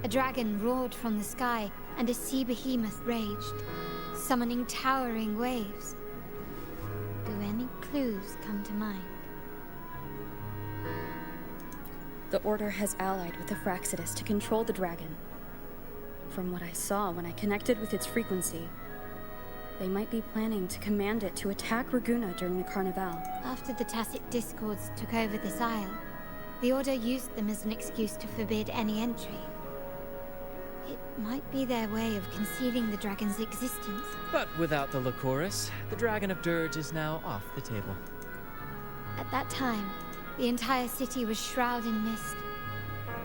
A dragon roared from the sky, and a sea behemoth raged, summoning towering waves. Do any clues come to mind? The Order has allied with the Fraxidus to control the dragon. From what I saw when I connected with its frequency, they might be planning to command it to attack Raguna during the Carnival. After the Tacit Discords took over this isle, the Order used them as an excuse to forbid any entry. It might be their way of concealing the dragon's existence. But without the Lycoris, the Dragon of Dirge is now off the table. At that time, the entire city was shrouded in mist.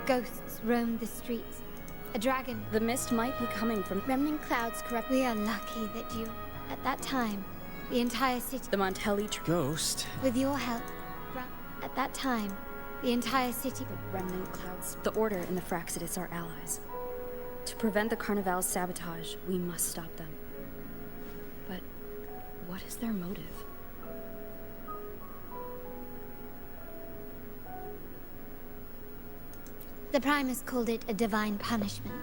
Ghosts roamed the streets. A dragon. The mist might be coming from remnant clouds corrupt. We are lucky that you... At that time, the entire city... The Montelli Ghost? With your help. At that time, the entire city... The remnant clouds. The Order and the Fraxidus are allies. To prevent the Carnival's sabotage, we must stop them. But what is their motive? The Primus called it a divine punishment,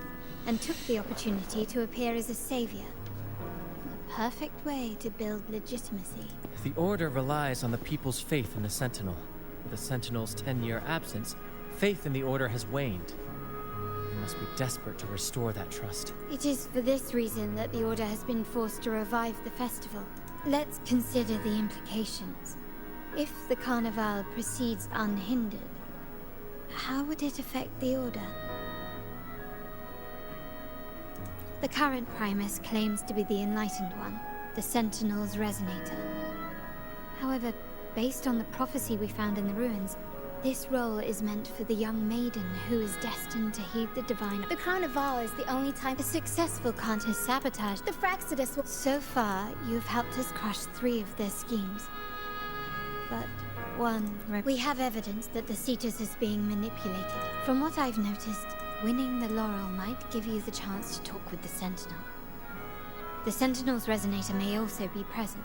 and took the opportunity to appear as a savior. A perfect way to build legitimacy. The Order relies on the people's faith in the Sentinel. With the Sentinel's 10-year absence, faith in the Order has waned. They must be desperate to restore that trust. It is for this reason that the Order has been forced to revive the festival. Let's consider the implications. If the Carnival proceeds unhindered, how would it affect the Order? The current Primus claims to be the Enlightened One, the Sentinel's Resonator. However, based on the prophecy we found in the ruins, this role is meant for the young maiden who is destined to heed the divine. The Carnival is the only time A successful contest sabotage. the Fraxidus will. So far, you've helped us crush 3 of their schemes. But we have evidence that the Cetus is being manipulated. From what I've noticed, winning the Laurel might give you the chance to talk with the Sentinel. The Sentinel's Resonator may also be present.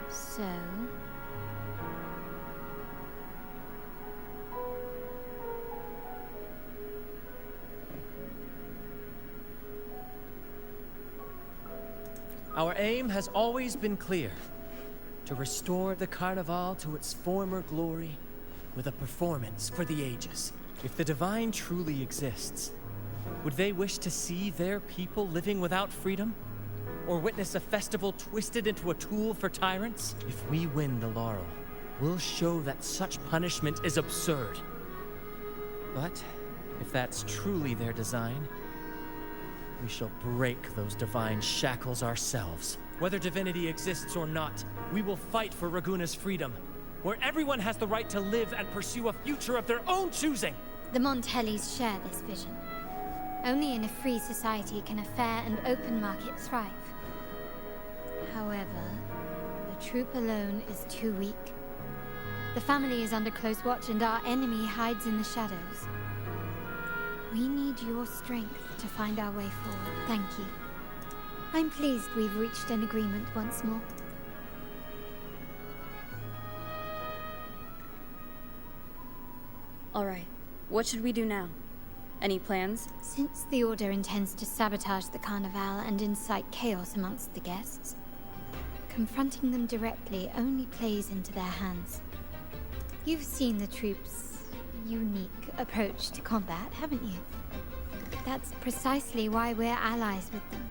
So... Our aim has always been clear. To restore the Carnival to its former glory with a performance for the ages. If the Divine truly exists, would they wish to see their people living without freedom? Or witness a festival twisted into a tool for tyrants? If we win the Laurel, we'll show that such punishment is absurd. But if that's truly their design, we shall break those divine shackles ourselves. Whether divinity exists or not, we will fight for Raguna's freedom, where everyone has the right to live and pursue a future of their own choosing. The Montellis share this vision. Only in a free society can a fair and open market thrive. However, the troop alone is too weak. The family is under close watch and our enemy hides in the shadows. We need your strength to find our way forward. Thank you. I'm pleased we've reached an agreement once more. All right. What should we do now? Any plans? Since the Order intends to sabotage the Carnival and incite chaos amongst the guests, confronting them directly only plays into their hands. You've seen the troops' unique approach to combat, haven't you? That's precisely why we're allies with them.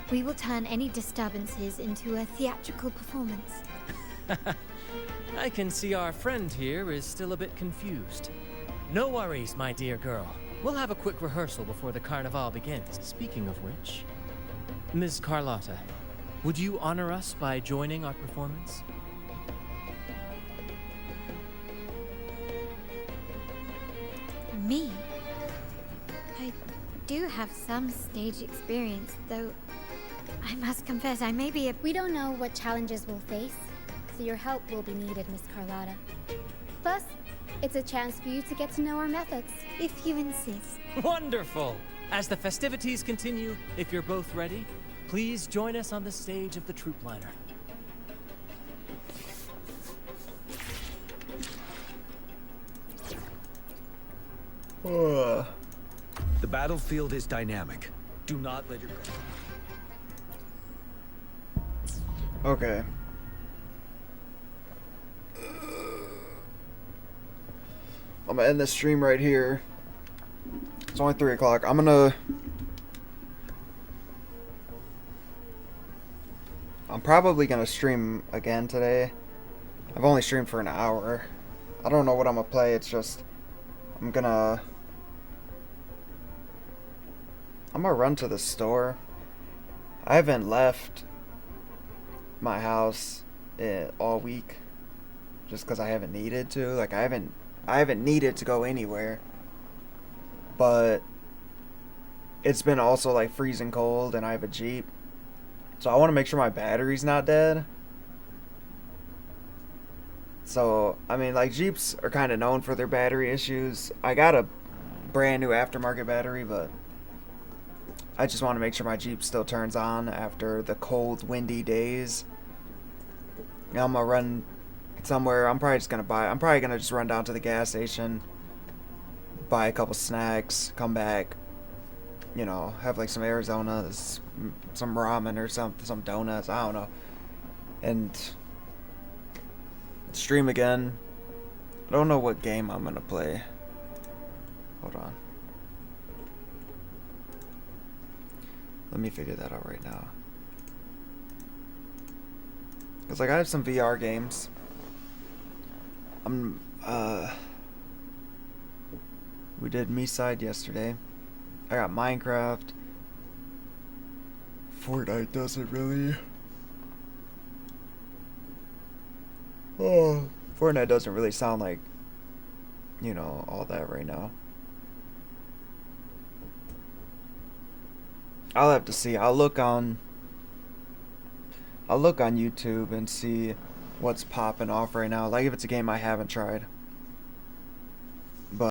We will turn any disturbances into a theatrical performance. I can see our friend here is still a bit confused. No worries, my dear girl. We'll have a quick rehearsal before the Carnival begins. Speaking of which, Ms. Carlotta, would you honor us by joining our performance? Me? I do have some stage experience, though I must confess I may be a... We don't know what challenges we'll face, so your help will be needed, Miss Carlotta. Plus, it's a chance for you to get to know our methods. If you insist. Wonderful! As the festivities continue, if you're both ready, please join us on the stage of the troop liner. The battlefield is dynamic. Do not let your guard. Okay. I'm gonna end this stream right here. It's only 3 o'clock. I'm probably gonna stream again today. I've only streamed for an hour. I don't know what I'm gonna play. It's just I'm gonna run to the store. I haven't left my house all week just because I haven't needed to. Like I haven't needed to go anywhere. But it's been also like freezing cold and I have a Jeep. So I want to make sure my battery's not dead. So, I mean, like Jeeps are kind of known for their battery issues. I got a brand new aftermarket battery, but I just want to make sure my Jeep still turns on after the cold, windy days. I'm gonna run somewhere. I'm probably gonna just run down to the gas station, buy a couple snacks, come back, you know, have like some Arizonas, some ramen or some donuts, I don't know, and stream again. I don't know what game I'm gonna play. Hold on. Let me figure that out right now. Cause like I have some VR games. We did Me-Side yesterday. I got Minecraft. Fortnite doesn't really. Oh, Fortnite doesn't really sound like, you know, all that right now. I'll have to see. I'll look on YouTube and see what's popping off right now. Like if it's a game I haven't tried.